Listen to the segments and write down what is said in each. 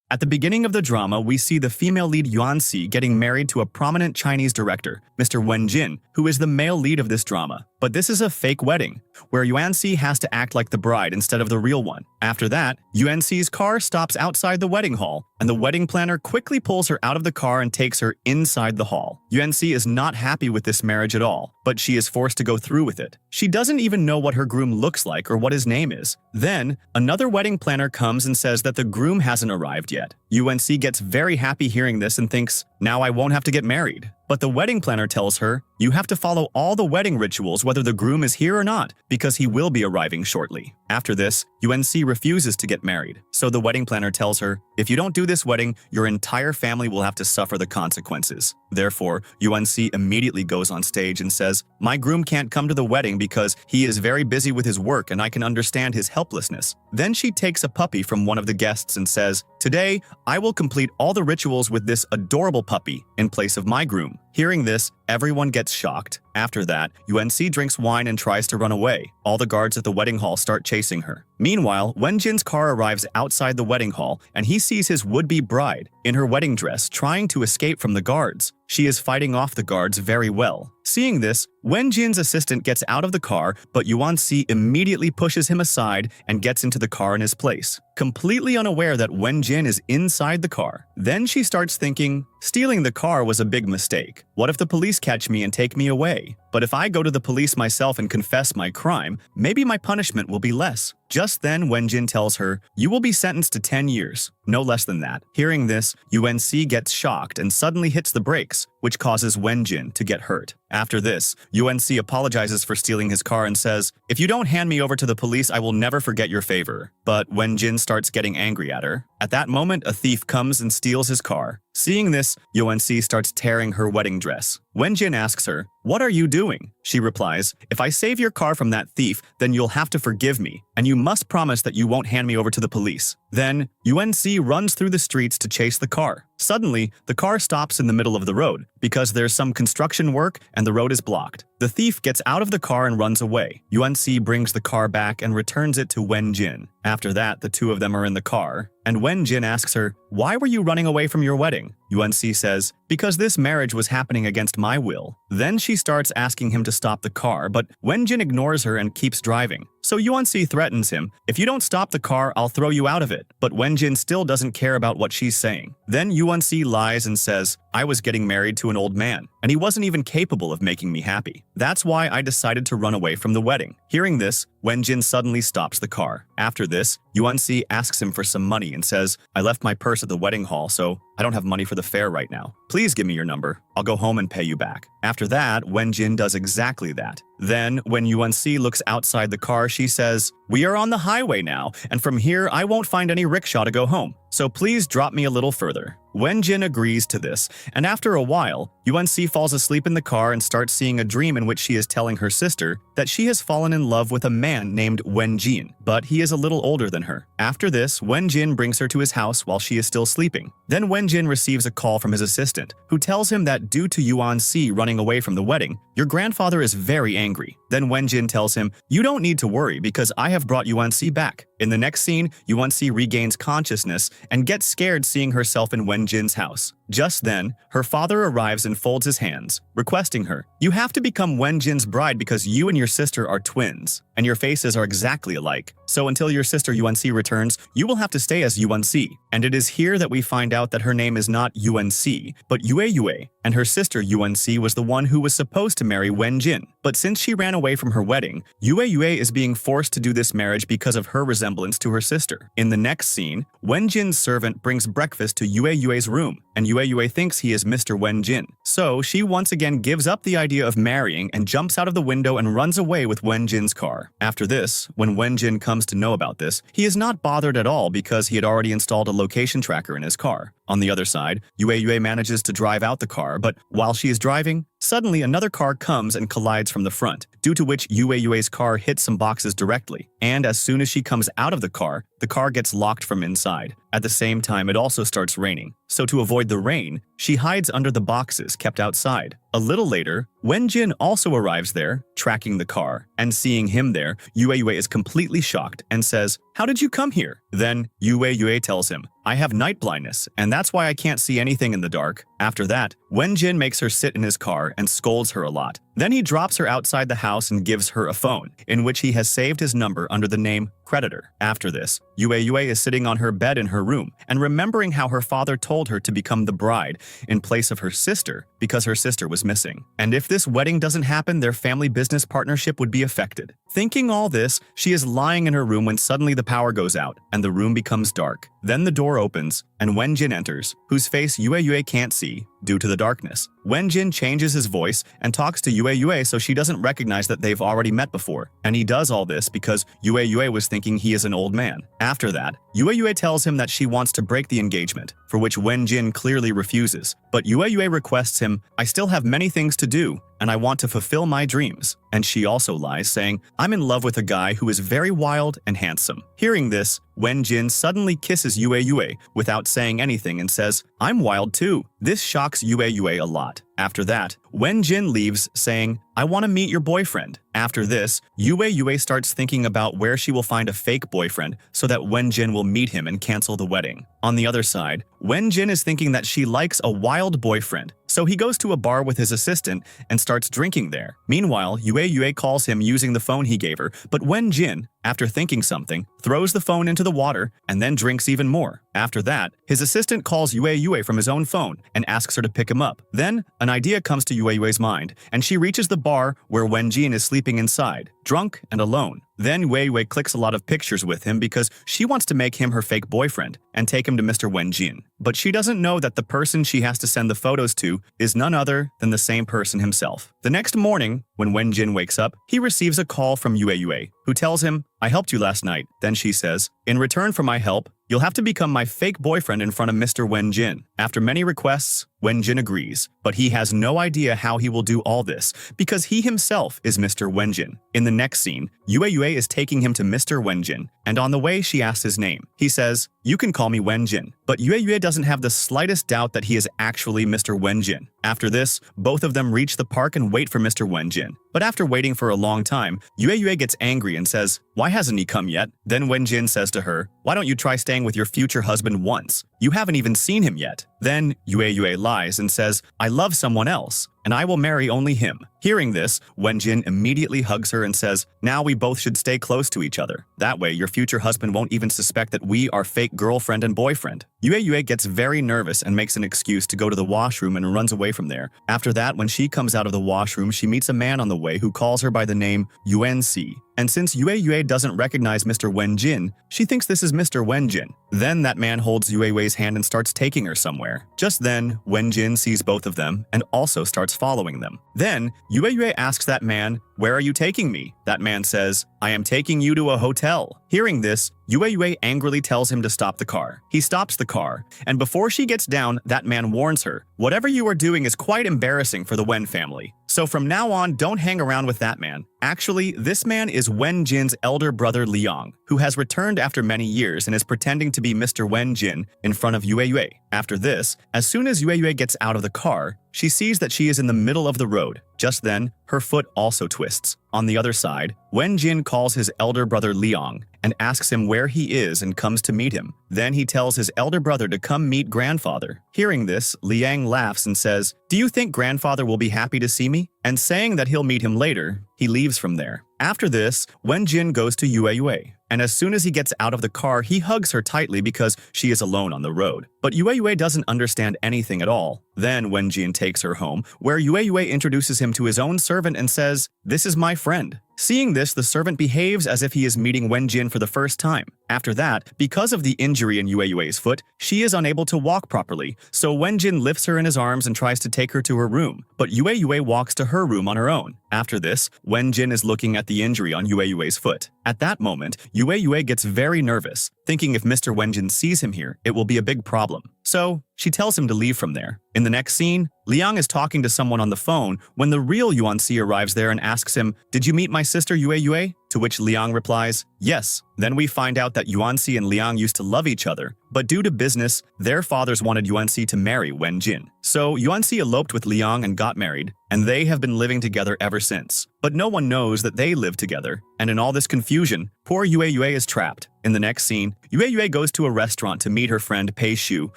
At the beginning of the drama, we see the female lead Yuan-si getting married to a prominent Chinese director, Mr. Wen-jin, who is the male lead of this drama. But this is a fake wedding, where Yuan-si has to act like the bride instead of the real one. After that, Yuan-si's car stops outside the wedding hall, and the wedding planner quickly pulls her out of the car and takes her inside the hall. Yuan-si is not happy with this marriage at all, but she is forced to go through with it. She doesn't even know what her groom looks like or what his name is. Then, another wedding planner comes and says that the groom hasn't arrived yet. Yuan-si gets very happy hearing this and thinks, now I won't have to get married. But the wedding planner tells her, you have to follow all the wedding rituals whether the groom is here or not, because he will be arriving shortly. After this, Yuan-si refuses to get married, so the wedding planner tells her, if you don't do this wedding, your entire family will have to suffer the consequences. Therefore, Yuan-si immediately goes on stage and says, my groom can't come to the wedding because he is very busy with his work and I can understand his helplessness. Then she takes a puppy from one of the guests and says, today, I will complete all the rituals with this adorable puppy in place of my groom. Hearing this, everyone gets shocked. After that, Yuan-si drinks wine and tries to run away. All the guards at the wedding hall start chasing her. Meanwhile, Wen-jin's car arrives outside the wedding hall and he sees his would-be bride in her wedding dress trying to escape from the guards. She is fighting off the guards very well. Seeing this, Wen-jin's assistant gets out of the car, but Yuan-si immediately pushes him aside and gets into the car in his place, completely unaware that Wen-jin is inside the car. Then she starts thinking, stealing the car was a big mistake. What if the police catch me and take me away? But if I go to the police myself and confess my crime, maybe my punishment will be less. Just then, Wen-jin tells her, you will be sentenced to 10 years, no less than that. Hearing this, Yuan-si gets shocked and suddenly hits the brakes, which causes Wen-jin to get hurt. After this, Yuan-si apologizes for stealing his car and says, if you don't hand me over to the police, I will never forget your favor. But Wen-jin starts getting angry at her. At that moment, a thief comes and steals his car. Seeing this, Yuan-si starts tearing her wedding dress. Wen-jin asks her, what are you doing? She replies, if I save your car from that thief, then you'll have to forgive me, and you must promise that you won't hand me over to the police. Then, Yuan-si runs through the streets to chase the car. Suddenly, the car stops in the middle of the road because there's some construction work and the road is blocked. The thief gets out of the car and runs away. Yuan-si brings the car back and returns it to Wen-jin. After that, the two of them are in the car, and Wen-jin asks her, why were you running away from your wedding? Yuan-si says, because this marriage was happening against my will. Then she starts asking him to stop the car, but Wen-jin ignores her and keeps driving. So Yuan-si threatens him, if you don't stop the car, I'll throw you out of it. But Wen-jin still doesn't care about what she's saying. Then Yuan-si lies and says, I was getting married to an old man, and he wasn't even capable of making me happy. That's why I decided to run away from the wedding. Hearing this, Wen-jin suddenly stops the car. After this, Yuan-si asks him for some money and says, I left my purse at the wedding hall, so I don't have money for the fare right now. Please give me your number. I'll go home and pay you back. After that, Wen-jin does exactly that. Then, when Yuan-si looks outside the car, she says, we are on the highway now, and from here I won't find any rickshaw to go home. So please drop me a little further. Wen-jin agrees to this, and after a while, Yuan-si falls asleep in the car and starts seeing a dream in which she is telling her sister that she has fallen in love with a man named Wen-jin, but he is a little older than her. After this, Wen-jin brings her to his house while she is still sleeping. Then Wen-jin receives a call from his assistant, who tells him that due to Yuan-si running away from the wedding, your grandfather is very angry. Then Wen-jin tells him, you don't need to worry because I have brought Yuan-si back. In the next scene, Yuan-si regains consciousness and gets scared seeing herself in Wen-jin's house. Just then, her father arrives and folds his hands, requesting her, you have to become Wen-jin's bride because you and your sister are twins, and your faces are exactly alike. So until your sister Yuan-si returns, you will have to stay as Yuan-si. And it is here that we find out that her name is not Yuan-si, but Yue, and her sister Yuan-si was the one who was supposed to marry Wen-jin. But since she ran away from her wedding, Yue is being forced to do this marriage because of her resemblance to her sister. In the next scene, Wen-jin's servant brings breakfast to Yue's room, and Yue thinks he is Mr. Wen-jin. So she once again gives up the idea of marrying and jumps out of the window and runs away with Wen-jin's car. After this, when Wen-jin comes to know about this, he is not bothered at all because he had already installed a location tracker in his car. On the other side, Yue manages to drive out the car, but while she is driving, suddenly another car comes and collides from the front, due to which Yue's car hits some boxes directly. And as soon as she comes out of the car gets locked from inside. At the same time, it also starts raining. So to avoid the rain, she hides under the boxes kept outside. A little later, Wen-jin also arrives there, tracking the car, and seeing him there, Yue is completely shocked and says, how did you come here? Then Yue tells him, I have night blindness, and that's why I can't see anything in the dark. After that, Wenjin makes her sit in his car and scolds her a lot. Then he drops her outside the house and gives her a phone, in which he has saved his number under the name Creditor. After this, Yue is sitting on her bed in her room and remembering how her father told her to become the bride in place of her sister because her sister was missing. And if this wedding doesn't happen, their family business partnership would be affected. Thinking all this, she is lying in her room when suddenly the power goes out and the room becomes dark. Then the door opens and Wenjin enters, whose face Yue can't see due to the darkness. Wenjin changes his voice and talks to Yue so she doesn't recognize that they've already met before. And he does all this because Yue was thinking he is an old man. After that, Yue tells him that she wants to break the engagement, for which Wenjin clearly refuses. But Yue requests him, I still have many things to do, and I want to fulfill my dreams. And she also lies, saying, I'm in love with a guy who is very wild and handsome. Hearing this, Wenjin suddenly kisses Yue without saying anything and says, I'm wild too. This shocks Yue a lot. After that, Wenjin leaves, saying, I want to meet your boyfriend. After this, Yue starts thinking about where she will find a fake boyfriend so that Wenjin will meet him and cancel the wedding. On the other side, Wenjin is thinking that she likes a wild boyfriend, so he goes to a bar with his assistant and starts drinking there. Meanwhile, Yue calls him using the phone he gave her, but Wenjin, after thinking something, throws the phone into the water and then drinks even more. After that, his assistant calls Yue from his own phone and asks her to pick him up. Then, an idea comes to Yue's mind, and she reaches the bar where Wenjin is sleeping inside, drunk and alone. Then Yue clicks a lot of pictures with him because she wants to make him her fake boyfriend and take him to Mr. Wenjin. But she doesn't know that the person she has to send the photos to is none other than the same person himself. The next morning, when Wenjin wakes up, he receives a call from Yue, who tells him, I helped you last night. Then she says, in return for my help, you'll have to become my fake boyfriend in front of Mr. Wenjin. After many requests, Wenjin agrees, but he has no idea how he will do all this because he himself is Mr. Wenjin. In the next scene, Yue is taking him to Mr. Wenjin, and on the way she asks his name. He says, you can call me Wenjin, but Yue doesn't have the slightest doubt that he is actually Mr. Wenjin. After this, both of them reach the park and wait for Mr. Wenjin. But after waiting for a long time, Yue gets angry and says, why hasn't he come yet? Then Wenjin says to her, why don't you try staying with your future husband once? You haven't even seen him yet. Then Yue lies and says, I love someone else, and I will marry only him. Hearing this, Wenjin immediately hugs her and says, now we both should stay close to each other. That way, your future husband won't even suspect that we are fake girlfriend and boyfriend. Yue gets very nervous and makes an excuse to go to the washroom and runs away from there. After that, when she comes out of the washroom, she meets a man on the way who calls her by the name Yuan-si. And since Yue doesn't recognize Mr. Wenjin, she thinks this is Mr. Wenjin. Then that man holds Yue's hand and starts taking her somewhere. Just then, Wenjin sees both of them and also starts following them. Then, Yue asks that man, where are you taking me? That man says, I am taking you to a hotel. Hearing this, Yue angrily tells him to stop the car. He stops the car, and before she gets down, that man warns her, whatever you are doing is quite embarrassing for the Wen family. So from now on, don't hang around with that man. Actually, this man is Wenjin's elder brother Liang, who has returned after many years and is pretending to be Mr. Wenjin in front of Yue. After this, as soon as Yue gets out of the car, she sees that she is in the middle of the road. Just then, her foot also twists. On the other side, Wenjin calls his elder brother Liang and asks him where he is and comes to meet him. Then he tells his elder brother to come meet grandfather. Hearing this, Liang laughs and says, do you think grandfather will be happy to see me? And saying that he'll meet him later, he leaves from there. After this, Wenjin goes to Yue, and as soon as he gets out of the car, he hugs her tightly because she is alone on the road. But Yue doesn't understand anything at all. Then Wenjin takes her home, where Yue introduces him to his own servant and says, this is my friend. Seeing this, the servant behaves as if he is meeting Wenjin for the first time. After that, because of the injury in Yue's foot, she is unable to walk properly, so Wenjin lifts her in his arms and tries to take her to her room, but Yue walks to her room on her own. After this, Wenjin is looking at the injury on Yue's foot. At that moment, Yue gets very nervous, thinking if Mr. Wenjin sees him here, it will be a big problem. So, she tells him to leave from there. In the next scene, Liang is talking to someone on the phone when the real Yuan-si arrives there and asks him, did you meet my sister Yue? To which Liang replies, yes. Then we find out that Yuan-si and Liang used to love each other, but due to business, their fathers wanted Yuan-si to marry Wenjin. So Yuan-si eloped with Liang and got married, and they have been living together ever since. But no one knows that they live together, and in all this confusion, poor Yue is trapped. In the next scene, Yue goes to a restaurant to meet her friend Pei Shu,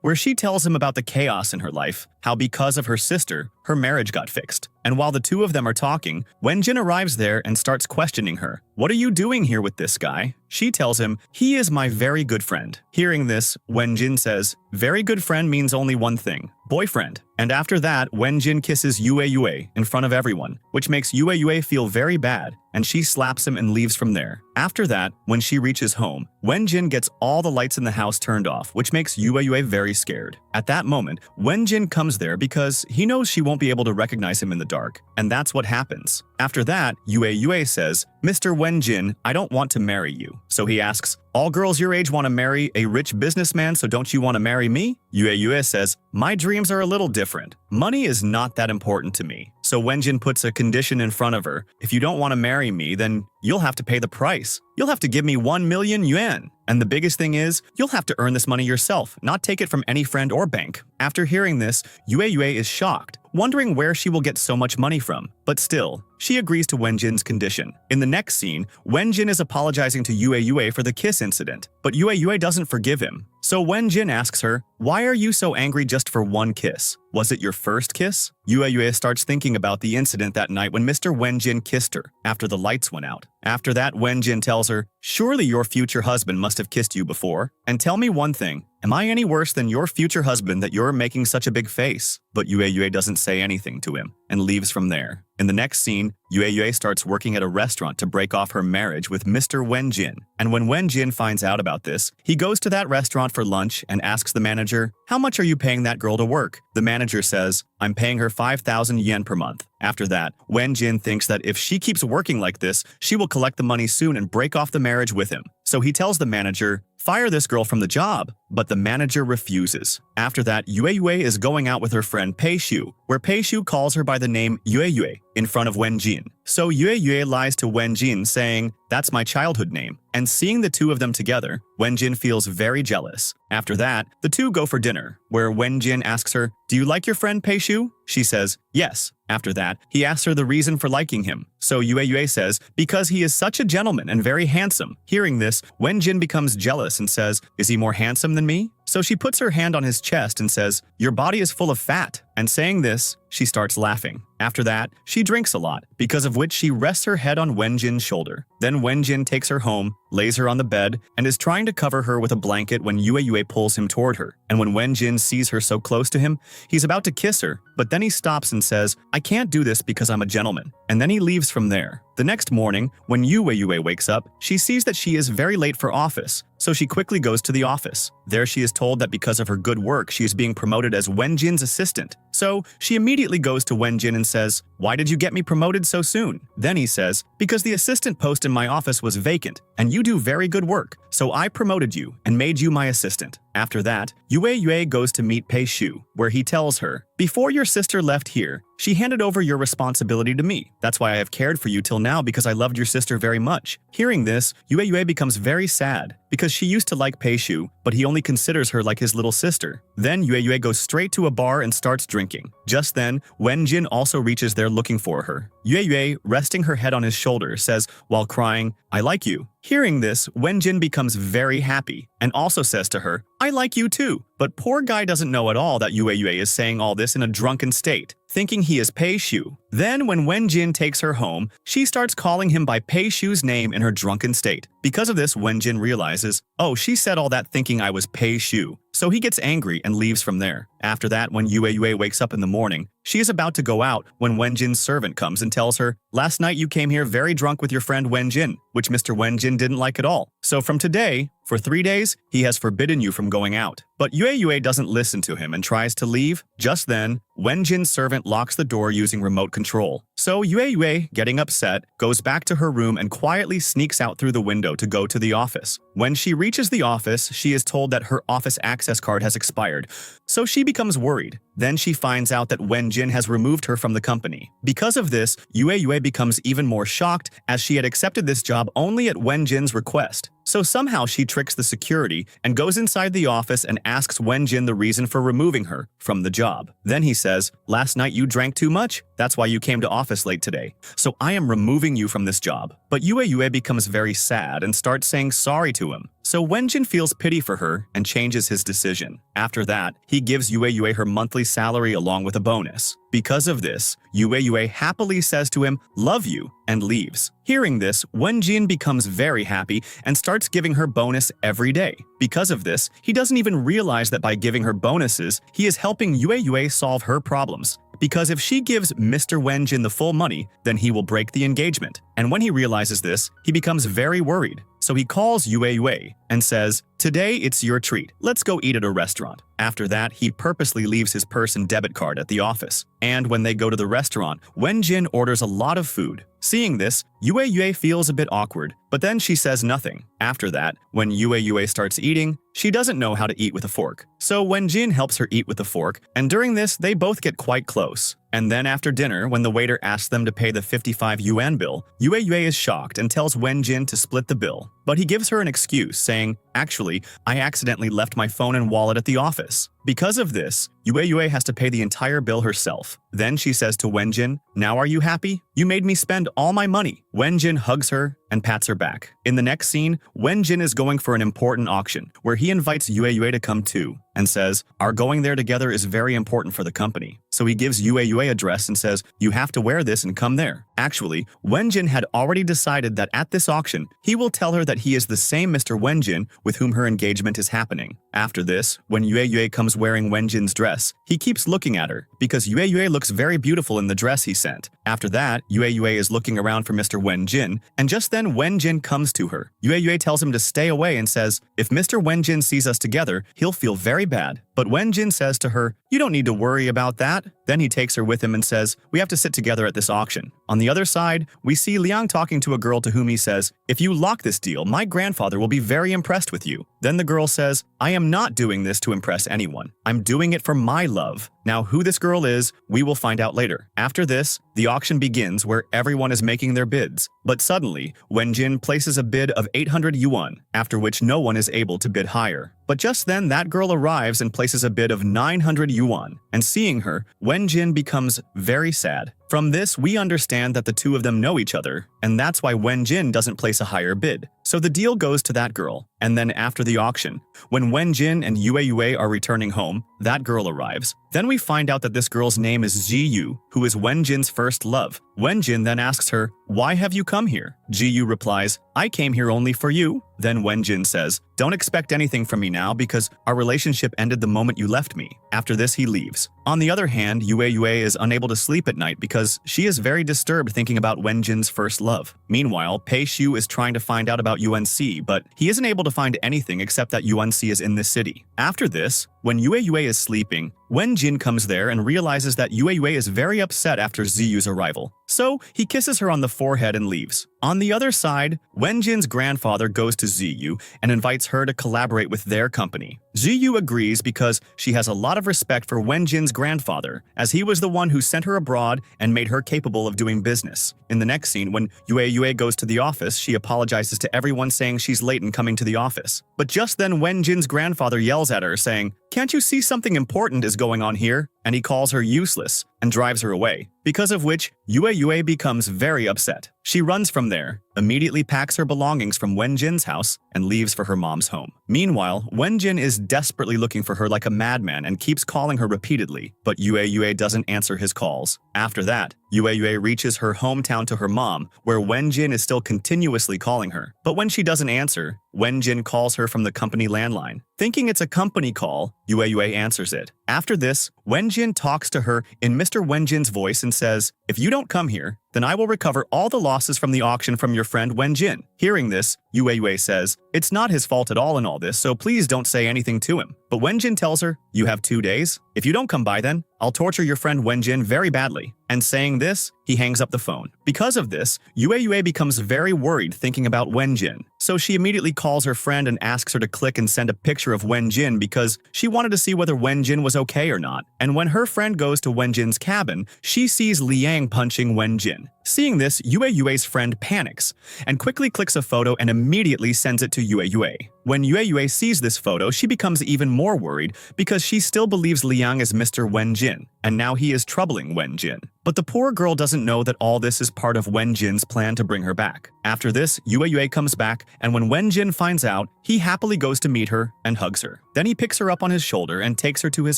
where she tells him about the chaos in her life, how because of her sister, her marriage got fixed. And while the two of them are talking, Wenjin arrives there and starts questioning her. "What are you doing here with this guy?" She tells him, "He is my very good friend." Hearing this, Wenjin says, "Very good friend means only one thing, boyfriend." And after that, Wenjin kisses Yue in front of everyone, which makes Yue feel very bad, and she slaps him and leaves from there. After that, when she reaches home, Wenjin gets all the lights in the house turned off, which makes Yue very scared. At that moment, Wenjin comes there because he knows she won't be able to recognize him in the dark, and that's what happens. After that, Yue says, "Mr. Wenjin, I don't want to marry you." So he asks, "All girls your age want to marry a rich businessman, so don't you want to marry me?" Yue says, "My dreams are a little different. Money is not that important to me." So Wenjin puts a condition in front of her. "If you don't want to marry me, then you'll have to pay the price. You'll have to give me 1 million yuan. And the biggest thing is, you'll have to earn this money yourself, not take it from any friend or bank." After hearing this, Yue is shocked, wondering where she will get so much money from. But still, she agrees to Wenjin's condition. In the next scene, Wenjin is apologizing to Yue for the kiss incident, but Yue doesn't forgive him. So Wenjin asks her, "Why are you so angry just for one kiss? Was it your first kiss?" Yue starts thinking about the incident that night when Mr. Wenjin kissed her after the lights went out. After that, Wenjin tells her, "Surely your future husband must have kissed you before. And tell me one thing, am I any worse than your future husband that you're making such a big face?" But Yue doesn't say anything to him and leaves from there. In the next scene, Yue starts working at a restaurant to break off her marriage with Mr. Wenjin. And when Wenjin finds out about this, he goes to that restaurant for lunch and asks the manager, "How much are you paying that girl to work?" The manager says, "I'm paying her 5,000 yen per month." After that, Wenjin thinks that if she keeps working like this, she will collect the money soon and break off the marriage with him. So he tells the manager, "Fire this girl from the job." But the manager refuses. After that, Yue is going out with her friend Pei Shu, where Pei Shu calls her by the name Yue in front of Wenjin. So Yue lies to Wenjin saying, "That's my childhood name." And seeing the two of them together, Wenjin feels very jealous. After that, the two go for dinner, where Wenjin asks her, "Do you like your friend Pei Shu?" She says, "Yes." After that, he asks her the reason for liking him. So Yue says, "Because he is such a gentleman and very handsome." Hearing this, Wenjin becomes jealous and says, "Is he more handsome than me?" So she puts her hand on his chest and says, "Your body is full of fat." And saying this, she starts laughing. After that, she drinks a lot, because of which she rests her head on Wenjin's shoulder. Then Wenjin takes her home, lays her on the bed, and is trying to cover her with a blanket when Yue pulls him toward her. And when Wenjin sees her so close to him, he's about to kiss her, but then he stops and says, "I can't do this because I'm a gentleman." And then he leaves from there. The next morning, when Yue wakes up, she sees that she is very late for office, so she quickly goes to the office. There she is told that because of her good work, she is being promoted as Wenjin's assistant. So she immediately goes to Wenjin and says, "Why did you get me promoted so soon?" Then he says, "Because the assistant post in my office was vacant, and you do very good work, so I promoted you and made you my assistant." After that, Yue goes to meet Pei Shu, where he tells her, "Before your sister left here, she handed over your responsibility to me. That's why I have cared for you till now, because I loved your sister very much." Hearing this, Yue becomes very sad, because she used to like Pei Shu, but he only considers her like his little sister. Then Yue goes straight to a bar and starts drinking. Just then, Wenjin also reaches there looking for her. Yue, resting her head on his shoulder, says, while crying, "I like you." Hearing this, Wenjin becomes very happy and also says to her, "I like you too." But poor guy doesn't know at all that Yue is saying all this in a drunken state, thinking he is Pei Shu. Then when Wenjin takes her home, she starts calling him by Pei Shu's name in her drunken state. Because of this, Wenjin realizes, "Oh, she said all that thinking I was Pei Shu." So he gets angry and leaves from there. After that, when Yue wakes up in the morning, she is about to go out when Wenjin's servant comes and tells her, "Last night you came here very drunk with your friend Wenjin," which Mr. Wenjin didn't like at all. So from today, for 3 days, he has forbidden you from going out. But Yue doesn't listen to him and tries to leave. Just then, Wenjin's servant locks the door using remote control. So Yue, getting upset, goes back to her room and quietly sneaks out through the window to go to the office. When she reaches the office, she is told that her office access card has expired, so she becomes worried. Then she finds out that Wenjin has removed her from the company. Because of this, Yue becomes even more shocked, as she had accepted this job only at Wenjin's request. So somehow she tricks the security and goes inside the office and asks Wenjin the reason for removing her from the job. Then he says, "Last night you drank too much? That's why you came to office late today. So I am removing you from this job. But Yue becomes very sad and starts saying sorry to him. So Wenjin feels pity for her and changes his decision. After that, he gives Yue her monthly salary along with a bonus. Because of this, Yue happily says to him, "Love you," and leaves. Hearing this, Wenjin becomes very happy and starts giving her bonus every day. Because of this, he doesn't even realize that by giving her bonuses, he is helping Yue solve her problems. Because if she gives Mr. Wenjin the full money, then he will break the engagement. And when he realizes this, he becomes very worried. So he calls Yue and says, "Today it's your treat. Let's go eat at a restaurant." After that, he purposely leaves his purse and debit card at the office. And when they go to the restaurant, Wenjin orders a lot of food. Seeing this, Yue feels a bit awkward, but then she says nothing. After that, when Yue starts eating, she doesn't know how to eat with a fork. So Wenjin helps her eat with a fork, and during this, they both get quite close. And then after dinner, when the waiter asks them to pay the 55 yuan bill, Yue is shocked and tells Wenjin to split the bill. But he gives her an excuse, saying, "Actually, I accidentally left my phone and wallet at the office." Because of this, Yue has to pay the entire bill herself. Then she says to Wenjin, "Now are you happy? You made me spend all my money." Wenjin hugs her and pats her back. In the next scene, Wenjin is going for an important auction, where he invites Yue to come too, and says, "Our going there together is very important for the company." So he gives Yue a dress and says, "You have to wear this and come there." Actually, Wenjin had already decided that at this auction, he will tell her that he is the same Mr. Wenjin with whom her engagement is happening. After this, when Yue comes wearing Wenjin's dress, he keeps looking at her, because Yue looks very beautiful in the dress he sent. After that, Yue is looking around for Mr. Wenjin, and just then Wenjin comes to her. Yue tells him to stay away and says, "If Mr. Wenjin sees us together, he'll feel very bad." But Wenjin says to her, "You don't need to worry about that." Then he takes her with him and says, "We have to sit together at this auction." On the other side, we see Liang talking to a girl to whom he says, "If you lock this deal, my grandfather will be very impressed with you." Then the girl says, "I am not doing this to impress anyone. I'm doing it for my love." Now, who this girl is, we will find out later. After this, the auction begins where everyone is making their bids. But suddenly, Wenjin places a bid of 800 yuan, after which no one is able to bid higher. But just then, that girl arrives and places a bid of 900 yuan, and seeing her, Wenjin becomes very sad. From this, we understand that the two of them know each other, and that's why Wenjin doesn't place a higher bid. So the deal goes to that girl. And then after the auction, when Wenjin and Yue are returning home, that girl arrives. Then we find out that this girl's name is Jiyu, who is Wenjin's first love. Wenjin then asks her, "Why have you come here?" Jiyu replies, "I came here only for you." Then Wenjin says, "Don't expect anything from me now because our relationship ended the moment you left me." After this, he leaves. On the other hand, Yue is unable to sleep at night because she is very disturbed thinking about Wenjin's first love. Meanwhile, Pei Shu is trying to find out about UNC, but he isn't able to find anything except that UNC is in this city. After this, when Yue is sleeping, Wenjin comes there and realizes that Yue is very upset after Ziyu's arrival. So he kisses her on the forehead and leaves. On the other side, Wenjin's grandfather goes to Ziyu and invites her to collaborate with their company. Ziyu agrees because she has a lot of respect for Wenjin's grandfather, as he was the one who sent her abroad and made her capable of doing business. In the next scene, when Yue goes to the office, she apologizes to everyone saying she's late in coming to the office. But just then Wenjin's grandfather yells at her saying, "Can't you see something important is going on here?" And he calls her useless and drives her away. Because of which, Yue becomes very upset. She runs from there, immediately packs her belongings from Wenjin's house, and leaves for her mom's home. Meanwhile, Wenjin is desperately looking for her like a madman and keeps calling her repeatedly, but Yue doesn't answer his calls. After that, Yue reaches her hometown to her mom, where Wenjin is still continuously calling her. But when she doesn't answer, Wenjin calls her from the company landline. Thinking it's a company call, Yue answers it. After this, Wenjin talks to her in Mr. Wenjin's voice and says, "If you don't come here, then I will recover all the losses from the auction from your friend Wenjin." Hearing this, Yue says, "It's not his fault at all in all this, so please don't say anything to him." But Wenjin tells her, "You have 2 days? If you don't come by then, I'll torture your friend Wenjin very badly." And saying this, he hangs up the phone. Because of this, Yue becomes very worried thinking about Wenjin. So she immediately calls her friend and asks her to click and send a picture of Wenjin because she wanted to see whether Wenjin was okay or not. And when her friend goes to Wenjin's cabin, she sees Liang punching Wenjin. Seeing this, Yue's friend panics and quickly clicks a photo and immediately sends it to Yue. When Yue sees this photo, she becomes even more worried because she still believes Liang is Mr. Wenjin, and now he is troubling Wenjin. But the poor girl doesn't know that all this is part of Wenjin's plan to bring her back. After this, Yue comes back, and when Wenjin finds out, he happily goes to meet her and hugs her. Then he picks her up on his shoulder and takes her to his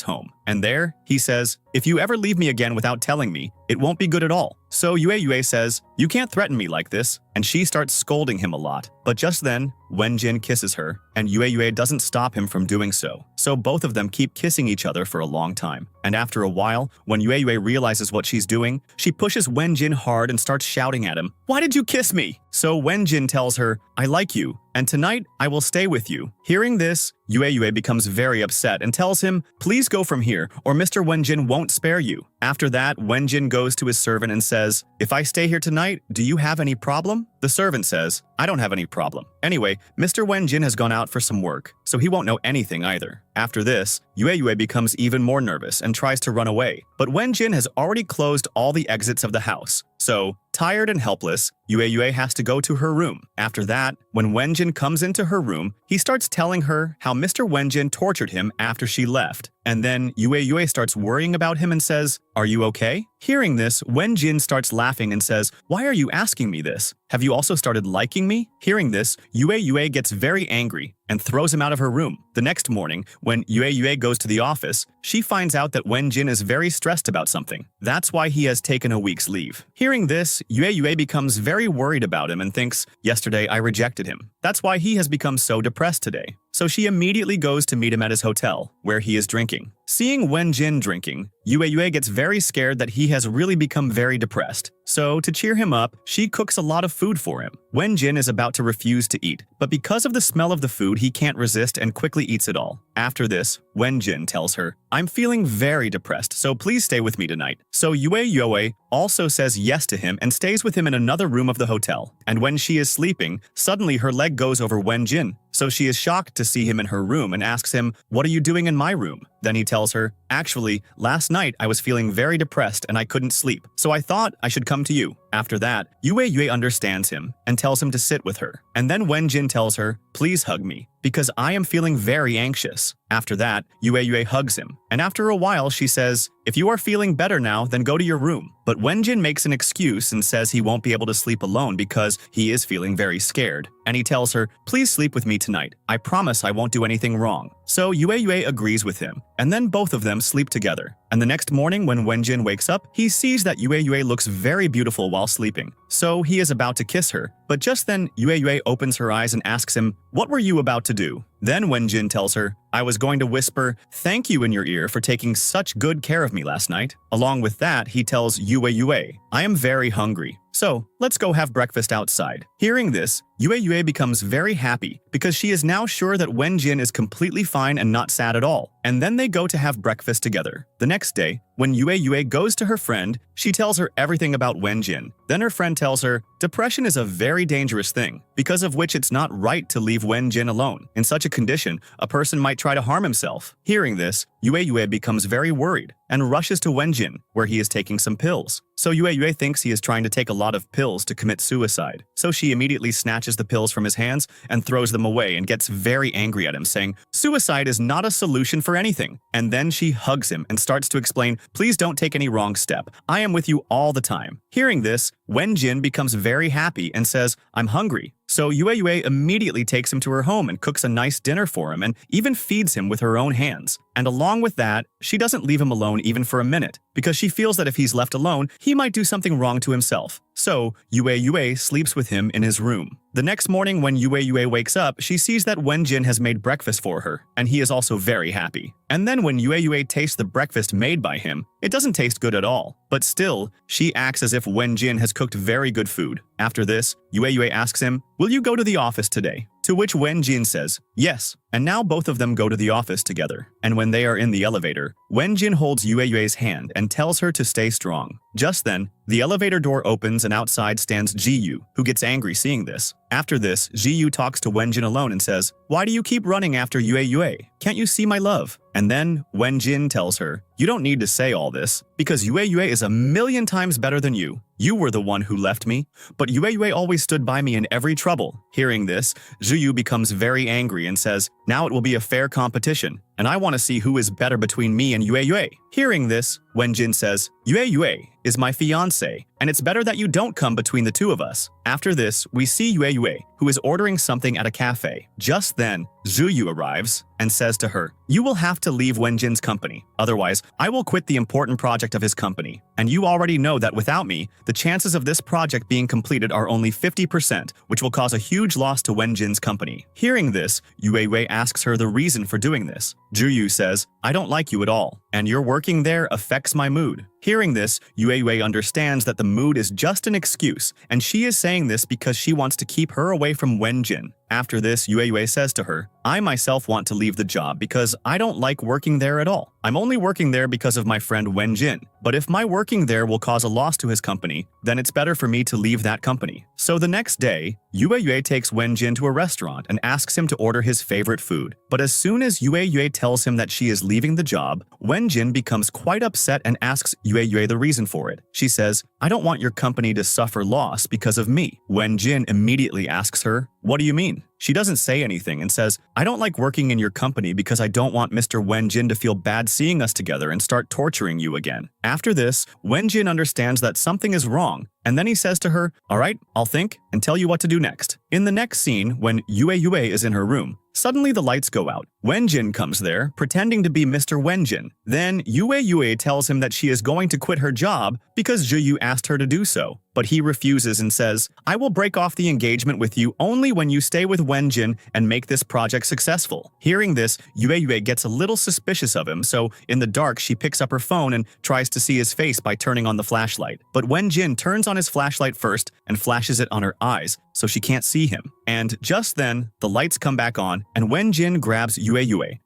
home. And there, he says, "If you ever leave me again without telling me, it won't be good at all." So Yue says, "You can't threaten me like this," and she starts scolding him a lot. But just then, Wenjin kisses her, and Yue doesn't stop him from doing so. So both of them keep kissing each other for a long time. And after a while, when Yue realizes what she's doing, she pushes Wenjin hard and starts shouting at him, "Why did you kiss me?" So Wenjin tells her, "I like you, and tonight I will stay with you." Hearing this, Yue becomes very upset and tells him, "Please go from here, or Mr. Wenjin won't spare you." After that, Wenjin goes to his servant and says, "If I stay here tonight, do you have any problem?" The servant says, "I don't have any problem. Anyway, Mr. Wenjin has gone out for some work, so he won't know anything either." After this, Yue becomes even more nervous and tries to run away, but Wenjin has already closed all the exits of the house. So, tired and helpless, Yue has to go to her room. After that, when Wenjin comes into her room, he starts telling her how Mr. Wenjin tortured him after she left. And then Yue starts worrying about him and says, "Are you okay?" Hearing this, Wenjin starts laughing and says, "Why are you asking me this? Have you also started liking me?" Hearing this, Yue gets very angry and throws him out of her room. The next morning, when Yue goes to the office, she finds out that Wenjin is very stressed about something. That's why he has taken a week's leave. Hearing this, Yue becomes very worried about him and thinks, "Yesterday I rejected him. That's why he has become so depressed today." So she immediately goes to meet him at his hotel, where he is drinking. Seeing Wenjin drinking, Yue gets very scared that he has really become very depressed. So, to cheer him up, she cooks a lot of food for him. Wenjin is about to refuse to eat, but because of the smell of the food, he can't resist and quickly eats it all. After this, Wenjin tells her, "I'm feeling very depressed, so please stay with me tonight." So Yue also says yes to him and stays with him in another room of the hotel. And when she is sleeping, suddenly her leg goes over Wenjin. So she is shocked to see him in her room and asks him, "What are you doing in my room?" Then he tells her, "Actually, last night I was feeling very depressed and I couldn't sleep, so I thought I should come to you." After that, Yue understands him and tells him to sit with her. And then Wenjin tells her, "Please hug me, because I am feeling very anxious." After that, Yue hugs him, and after a while she says, "If you are feeling better now, then go to your room." But Wenjin makes an excuse and says he won't be able to sleep alone because he is feeling very scared. And he tells her, "Please sleep with me tonight. I promise I won't do anything wrong." So Yue agrees with him, and then both of them sleep together. And the next morning when Wenjin wakes up, he sees that Yue looks very beautiful while sleeping. So he is about to kiss her, but just then Yue opens her eyes and asks him, "What were you about to do?" Then Wenjin tells her, "I was going to whisper, 'Thank you' in your ear for taking such good care of me last night." Along with that, he tells Yue, "I am very hungry. So, let's go have breakfast outside." Hearing this, Yue becomes very happy because she is now sure that Wenjin is completely fine and not sad at all. And then they go to have breakfast together. The next day, when Yue goes to her friend, she tells her everything about Wenjin. Then her friend tells her, "Depression is a very dangerous thing, because of which it's not right to leave Wenjin alone. In such a condition, a person might try to harm himself." Hearing this, Yue becomes very worried and rushes to Wenjin, where he is taking some pills. So Yue thinks he is trying to take a lot of pills to commit suicide. So she immediately snatches the pills from his hands and throws them away and gets very angry at him, saying, "Suicide is not a solution for anything." And then she hugs him and starts to explain, "Please don't take any wrong step. I am with you all the time." Hearing this, Wenjin becomes very happy and says, "I'm hungry." So Yue immediately takes him to her home and cooks a nice dinner for him and even feeds him with her own hands. And along with that, she doesn't leave him alone even for a minute, because she feels that if he's left alone, he might do something wrong to himself. So Yue sleeps with him in his room. The next morning when Yue wakes up, she sees that Wenjin has made breakfast for her, and he is also very happy. And then when Yue tastes the breakfast made by him, it doesn't taste good at all. But still, she acts as if Wenjin has cooked very good food. After this, Yue asks him, "Will you go to the office today?" To which Wenjin says, "Yes, And now both of them go to the office together. And when they are in the elevator, Wenjin holds Yue's hand and tells her to stay strong. Just then, the elevator door opens and outside stands Jiyu, who gets angry seeing this. After this, Jiyu talks to Wenjin alone and says, "Why do you keep running after Yue? Can't you see my love?" And then Wenjin tells her, "You don't need to say all this, because Yue is a million times better than you. You were the one who left me, but Yue always stood by me in every trouble." Hearing this, Jiyu becomes very angry and says, "Now it will be a fair competition, and I want to see who is better between me and Yue." Hearing this, Wenjin says, "Yue is my fiancé, and it's better that you don't come between the two of us." After this, we see Yue, who is ordering something at a cafe. Just then, Jiyu arrives and says to her, "You will have to leave Wenjin's company, otherwise I will quit the important project of his company. And you already know that without me, the chances of this project being completed are only 50%, which will cause a huge loss to Wenjin's company." Hearing this, Yue asks her the reason for doing this. Jiyu says, "I don't like you at all, and your working there affects my mood." Hearing this, Yue understands that the mood is just an excuse, and she is saying this because she wants to keep her away from Wenjin. After this, Yue says to her, "I myself want to leave the job because I don't like working there at all. I'm only working there because of my friend Wenjin. But if my working there will cause a loss to his company, then it's better for me to leave that company." So the next day, Yue takes Wenjin to a restaurant and asks him to order his favorite food. But as soon as Yue tells him that she is leaving the job, Wenjin becomes quite upset and asks Yue the reason for it. She says, "I don't want your company to suffer loss because of me." Wenjin immediately asks her, "What do you mean?" She doesn't say anything and says, "I don't like working in your company because I don't want Mr. Wenjin to feel bad seeing us together and start torturing you again." After this, Wenjin understands that something is wrong, and then he says to her, "All right, I'll think and tell you what to do next." In the next scene, when Yue is in her room, suddenly the lights go out. Wenjin comes there, pretending to be Mr. Wenjin. Then Yue tells him that she is going to quit her job because Jiyu asked her to do so. But he refuses and says, "I will break off the engagement with you only when you stay with Wenjin and make this project successful." Hearing this, Yue gets a little suspicious of him, so in the dark she picks up her phone and tries to see his face by turning on the flashlight. But Wenjin turns on his flashlight first and flashes it on her eyes, so she can't see him. And just then, the lights come back on, and Wenjin grabs Yue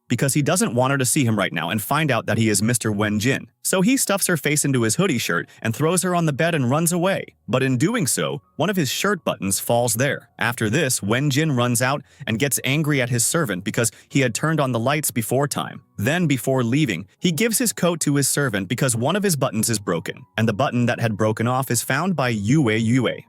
because he doesn't want her to see him right now and find out that he is Mr. Wenjin. So he stuffs her face into his hoodie shirt and throws her on the bed and runs away. But in doing so, one of his shirt buttons falls there. After this, Wenjin runs out and gets angry at his servant because he had turned on the lights before time. Then, before leaving, he gives his coat to his servant because one of his buttons is broken, and the button that had broken off is found by Yue.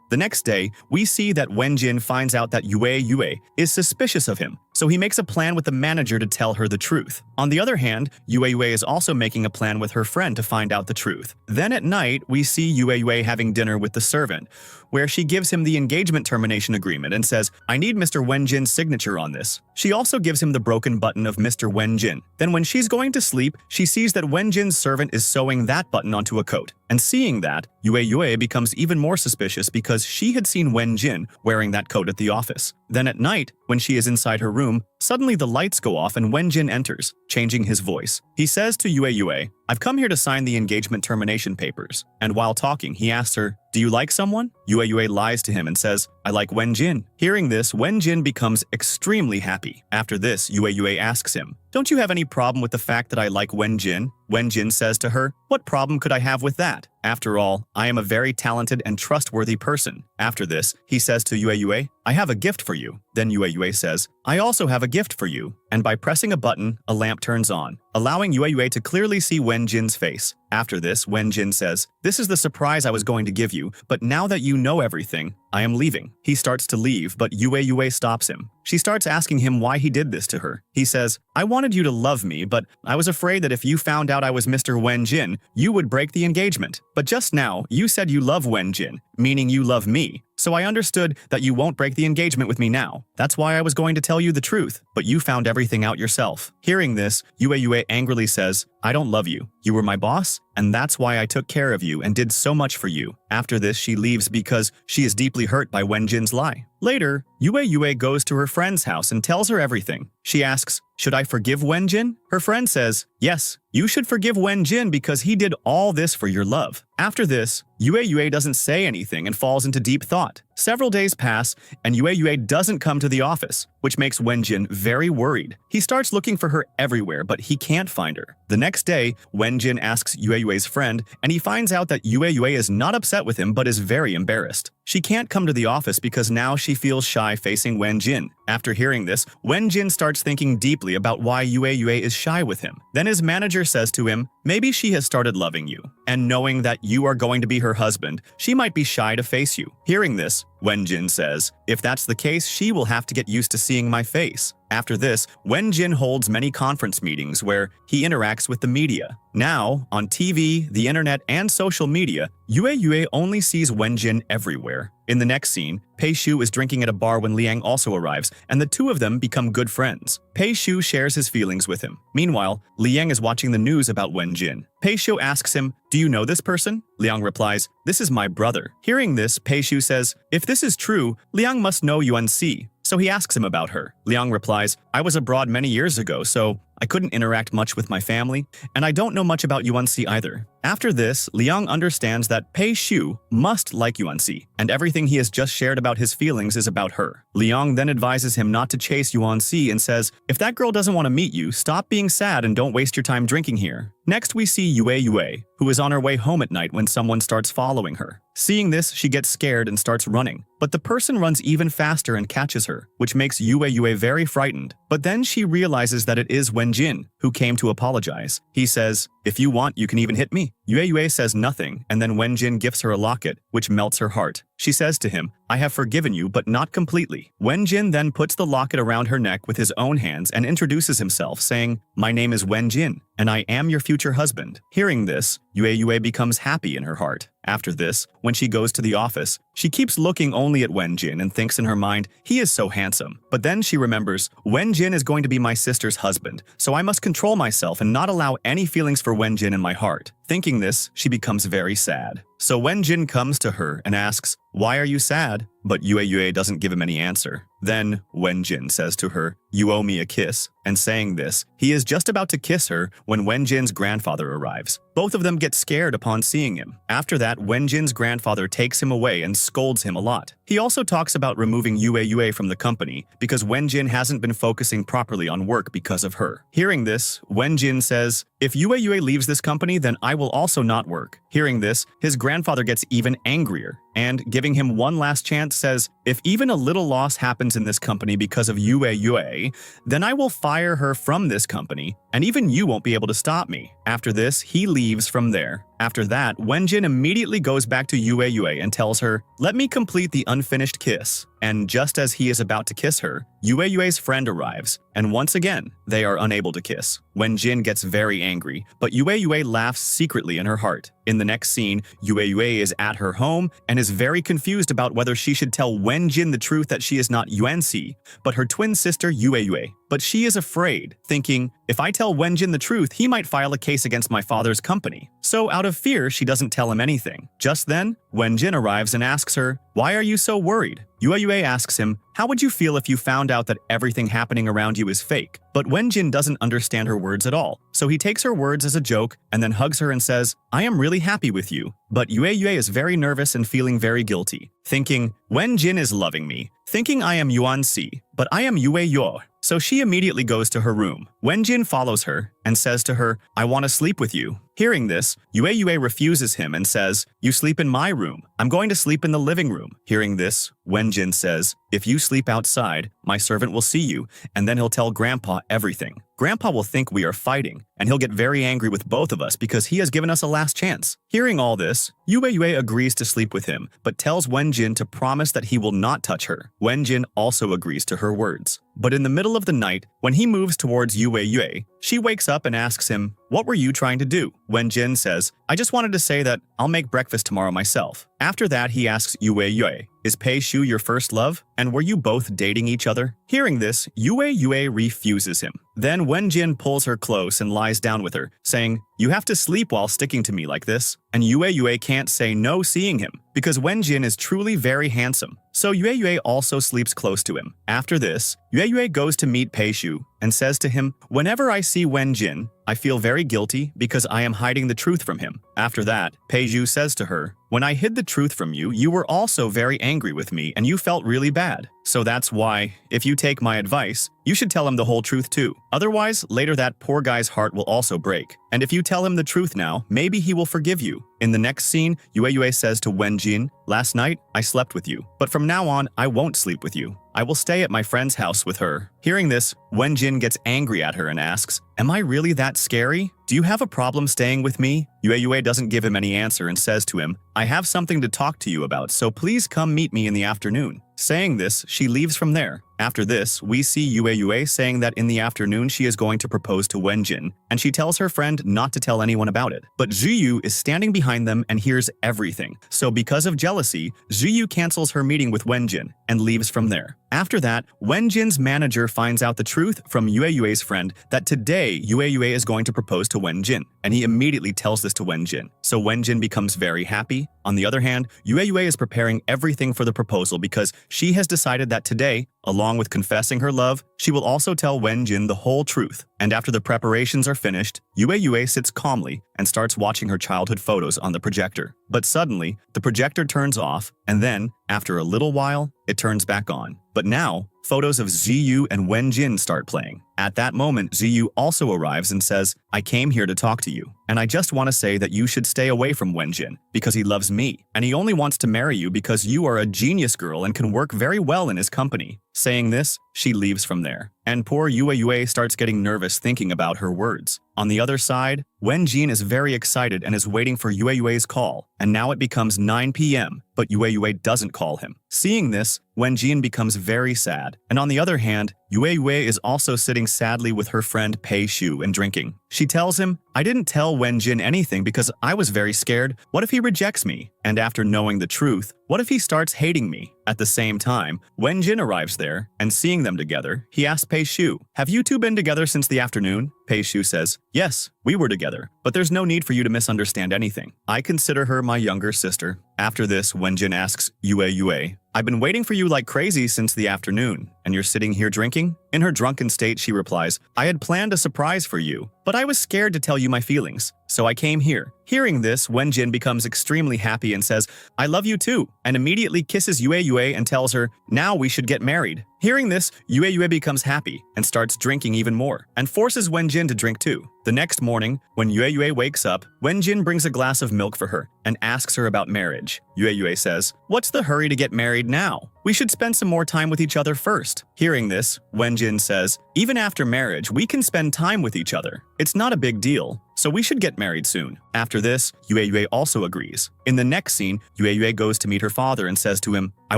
The next day, we see that Wenjin finds out that Yue is suspicious of him, so he makes a plan with the manager to tell her the truth. On the other hand, Yue is also making a plan with her friend to find out the truth. Then at night, we see Yue having dinner with the servant, where she gives him the engagement termination agreement and says, "I need Mr. Wenjin's signature on this." She also gives him the broken button of Mr. Wenjin. Then when she's going to sleep, she sees that Wenjin's servant is sewing that button onto a coat. And seeing that, Yue becomes even more suspicious because she had seen Wenjin wearing that coat at the office. Then at night, when she is inside her room, suddenly the lights go off and Wenjin enters, changing his voice. He says to Yue, "I've come here to sign the engagement termination papers." And while talking, he asks her, "Do you like someone?" Yue lies to him and says, "I like Wenjin." Hearing this, Wenjin becomes extremely happy. After this, Yue asks him, "Don't you have any problem with the fact that I like Wenjin?" Wenjin says to her, "What problem could I have with that? After all, I am a very talented and trustworthy person." After this, he says to Yue, "I have a gift for you." Then Yue says, "I also have a gift for you." And by pressing a button, a lamp turns on, allowing Yue to clearly see Wenjin's face. After this, Wenjin says, "This is the surprise I was going to give you, but now that you know everything, I am leaving." He starts to leave, but Yue stops him. She starts asking him why he did this to her. He says, "I wanted you to love me, but I was afraid that if you found out I was Mr. Wenjin, you would break the engagement. But just now, you said you love Wenjin, meaning you love me. So I understood that you won't break the engagement with me now. That's why I was going to tell you the truth, but you found everything out yourself." Hearing this, Yue angrily says, "I don't love you. You were my boss, and that's why I took care of you and did so much for you." After this, she leaves because she is deeply hurt by Wenjin's lie. Later, Yue goes to her friend's house and tells her everything. She asks, "Should I forgive Wenjin?" Her friend says, "Yes, you should forgive Wenjin because he did all this for your love." After this, Yue doesn't say anything and falls into deep thought. Several days pass, and Yue doesn't come to the office, which makes Wenjin very worried. He starts looking for her everywhere, but he can't find her. The next day, Wenjin asks Yue's friend, and he finds out that Yue is not upset with him but is very embarrassed. She can't come to the office because now she feels shy facing Wenjin. After hearing this, Wenjin starts thinking deeply about why Yue is shy with him. Then his manager says to him, maybe she has started loving you, and knowing that you are going to be her husband, she might be shy to face you. Hearing this, Wenjin says, if that's the case, she will have to get used to seeing my face. After this, Wenjin holds many conference meetings where he interacts with the media. Now, on TV, the internet, and social media, Yue only sees Wenjin everywhere. In the next scene, Pei Shu is drinking at a bar when Liang also arrives, and the two of them become good friends. Pei Shu shares his feelings with him. Meanwhile, Liang is watching the news about Wenjin. Pei Shu asks him, do you know this person? Liang replies, this is my brother. Hearing this, Pei Shu says, if this is true, Liang must know Yuan Si. So he asks him about her. Liang replies, I was abroad many years ago, so I couldn't interact much with my family, and I don't know much about Yuan Si either. After this, Liang understands that Pei Shu must like Yuan Si, and everything he has just shared about his feelings is about her. Liang then advises him not to chase Yuan Si and says, if that girl doesn't want to meet you, stop being sad and don't waste your time drinking here. Next, we see Yue, who is on her way home at night when someone starts following her. Seeing this, she gets scared and starts running, but the person runs even faster and catches her, which makes Yue very frightened. But then she realizes that it is Wenjin, who came to apologize. He says, if you want, you can even hit me. Yue says nothing, and then Wenjin gives her a locket, which melts her heart. She says to him, I have forgiven you, but not completely. Wenjin then puts the locket around her neck with his own hands and introduces himself, saying, my name is Wenjin, and I am your future husband. Hearing this, Yue becomes happy in her heart. After this, when she goes to the office, she keeps looking only at Wenjin and thinks in her mind, he is so handsome. But then she remembers, Wenjin is going to be my sister's husband, so I must control myself and not allow any feelings for Wenjin in my heart. Thinking this, she becomes very sad. So Wenjin comes to her and asks, why are you sad? But Yue doesn't give him any answer. Then Wenjin says to her, you owe me a kiss. And saying this, he is just about to kiss her when Wenjin's grandfather arrives. Both of them get scared upon seeing him. After that, Wenjin's grandfather takes him away and scolds him a lot. He also talks about removing Yue from the company because Wenjin hasn't been focusing properly on work because of her. Hearing this, Wenjin says, if Yue leaves this company, then I will also not work. Hearing this, his grandfather gets even angrier and, giving him one last chance, says, if even a little loss happens in this company because of Yue, then I will fire her from this company, and even you won't be able to stop me. After this, he leaves from there. After that, Wenjin immediately goes back to Yue and tells her, let me complete the unfinished kiss. And just as he is about to kiss her, Yue's friend arrives, and once again, they are unable to kiss. Wenjin gets very angry, but Yue laughs secretly in her heart. In the next scene, Yue is at her home and is very confused about whether she should tell Wenjin the truth that she is not Yuan Si, but her twin sister Yue. But she is afraid, thinking, if I tell Wenjin the truth, he might file a case against my father's company. So out of fear, she doesn't tell him anything. Just then, Wenjin arrives and asks her, why are you so worried? Yue asks him, how would you feel if you found out that everything happening around you is fake? But Wenjin doesn't understand her words at all, so he takes her words as a joke and then hugs her and says, I am really happy with you. But Yue is very nervous and feeling very guilty, thinking, Wenjin is loving me, thinking I am Yuan Si, but I am Yue. So she immediately goes to her room. Wenjin follows her and says to her, I want to sleep with you. Hearing this, Yue refuses him and says, you sleep in my room. I'm going to sleep in the living room. Hearing this, Wenjin says, if you sleep outside, my servant will see you, and then he'll tell Grandpa everything. Grandpa will think we are fighting, and he'll get very angry with both of us because he has given us a last chance. Hearing all this, Yue agrees to sleep with him, but tells Wenjin to promise that he will not touch her. Wenjin also agrees to her words. But in the middle of the night, when he moves towards Yue, she wakes up and asks him, what were you trying to do? Wenjin says, I just wanted to say that I'll make breakfast tomorrow myself. After that, he asks Yue, is Pei Shu your first love? And were you both dating each other? Hearing this, Yue refuses him. Then Wenjin pulls her close and lies down with her, saying, you have to sleep while sticking to me like this. And Yue can't say no seeing him, because Wenjin is truly very handsome. So Yue also sleeps close to him. After this, Yue goes to meet Pei Shu and says to him, whenever I see Wenjin, I feel very guilty because I am hiding the truth from him. After that, Pei Shu says to her, When I hid the truth from you, you were also very angry with me and you felt really bad. So that's why, if you take my advice, you should tell him the whole truth too. Otherwise, later that poor guy's heart will also break. And if you tell him the truth now, maybe he will forgive you. In the next scene, Yue says to Wenjin, "Last night, I slept with you. But from now on, I won't sleep with you. I will stay at my friend's house with her." Hearing this, Wenjin gets angry at her and asks, "Am I really that scary? Do you have a problem staying with me?" Yue doesn't give him any answer and says to him, "I have something to talk to you about, so please come meet me in the afternoon." Saying this, she leaves from there. After this, we see Yue saying that in the afternoon she is going to propose to Wenjin, and she tells her friend not to tell anyone about it. But Zhiyu is standing behind them and hears everything. So because of jealousy, Zhiyu cancels her meeting with Wenjin and leaves from there. After that, Wenjin's manager finds out the truth from Yue's friend that today Yue is going to propose to Wenjin, and he immediately tells this to Wenjin. So Wenjin becomes very happy. On the other hand, Yue is preparing everything for the proposal because she has decided that today, along with confessing her love, she will also tell Wenjin the whole truth. And after the preparations are finished, Yue sits calmly and starts watching her childhood photos on the projector. But suddenly, the projector turns off, and then, after a little while, it turns back on. But now, photos of Zhiyu and Wenjin start playing. At that moment, Zhiyu also arrives and says, "I came here to talk to you, and I just want to say that you should stay away from Wenjin because he loves me, and he only wants to marry you because you are a genius girl and can work very well in his company." Saying this, she leaves from there. And poor Yue starts getting nervous thinking about her words. On the other side, Wenjin is very excited and is waiting for Yue's call, and now it becomes 9 p.m., but Yue doesn't call him. Seeing this, Wenjin becomes very sad, and on the other hand, Yue is also sitting sadly with her friend Pei Shu and drinking. She tells him, "I didn't tell Wenjin anything because I was very scared. What if he rejects me? And after knowing the truth, what if he starts hating me?" At the same time, Wenjin arrives there, and seeing them together, he asks Pei Shu, "Have you two been together since the afternoon?" Pei Shu says, "Yes, we were together, but there's no need for you to misunderstand anything. I consider her my younger sister." After this, Wenjin asks Yue, "I've been waiting for you like crazy since the afternoon, and you're sitting here drinking?" In her drunken state, she replies, "I had planned a surprise for you, but I was scared to tell you my feelings, so I came here." Hearing this, Wenjin becomes extremely happy and says, "I love you too," and immediately kisses Yue and tells her, "Now we should get married." Hearing this, Yue becomes happy and starts drinking even more, and forces Wenjin to drink too. The next morning, when Yue wakes up, Wenjin brings a glass of milk for her and asks her about marriage. Yue says, "What's the hurry to get married now? We should spend some more time with each other first." Hearing this, Wenjin says, "Even after marriage, we can spend time with each other. It's not a big deal, so we should get married soon." After this, Yue also agrees. In the next scene, Yue goes to meet her father and says to him, "I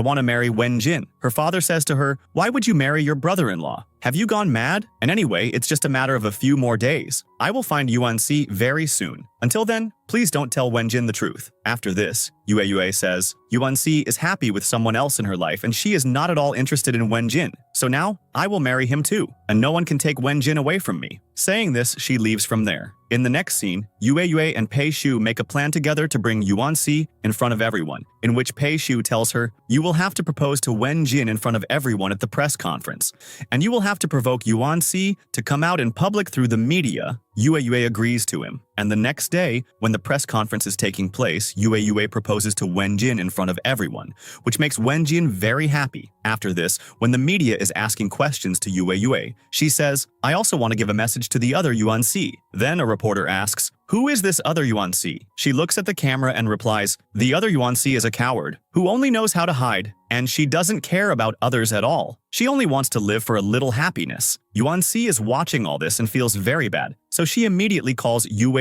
want to marry Wenjin." Her father says to her, "Why would you marry your brother-in-law? Have you gone mad? And anyway, it's just a matter of a few more days. I will find Yuan-si very soon. Until then, please don't tell Wenjin the truth." After this, Yue says, Yuan-si is happy with someone else in her life and she is not at all interested in Wenjin. So now, I will marry him too, and no one can take Wenjin away from me. Saying this, she leaves from there. In the next scene, Yue and Pei Shu make a plan together to bring Yuan-si in front of everyone, in which Pei Shu tells her, "You will have to propose to Wenjin in front of everyone at the press conference, and you will have to provoke Yuan-si to come out in public through the media." Yue agrees to him, and the next day, when the press conference is taking place, Yue proposes to Wenjin in front of everyone, which makes Wenjin very happy. After this, when the media is asking questions to Yue, she says, "I also want to give a message to the other Yuan-si." Then a reporter asks, "Who is this other Yuan-si?" She looks at the camera and replies, "The other Yuan-si is a coward, who only knows how to hide, and she doesn't care about others at all. She only wants to live for a little happiness." Yuan-si is watching all this and feels very bad, so she immediately calls Yue.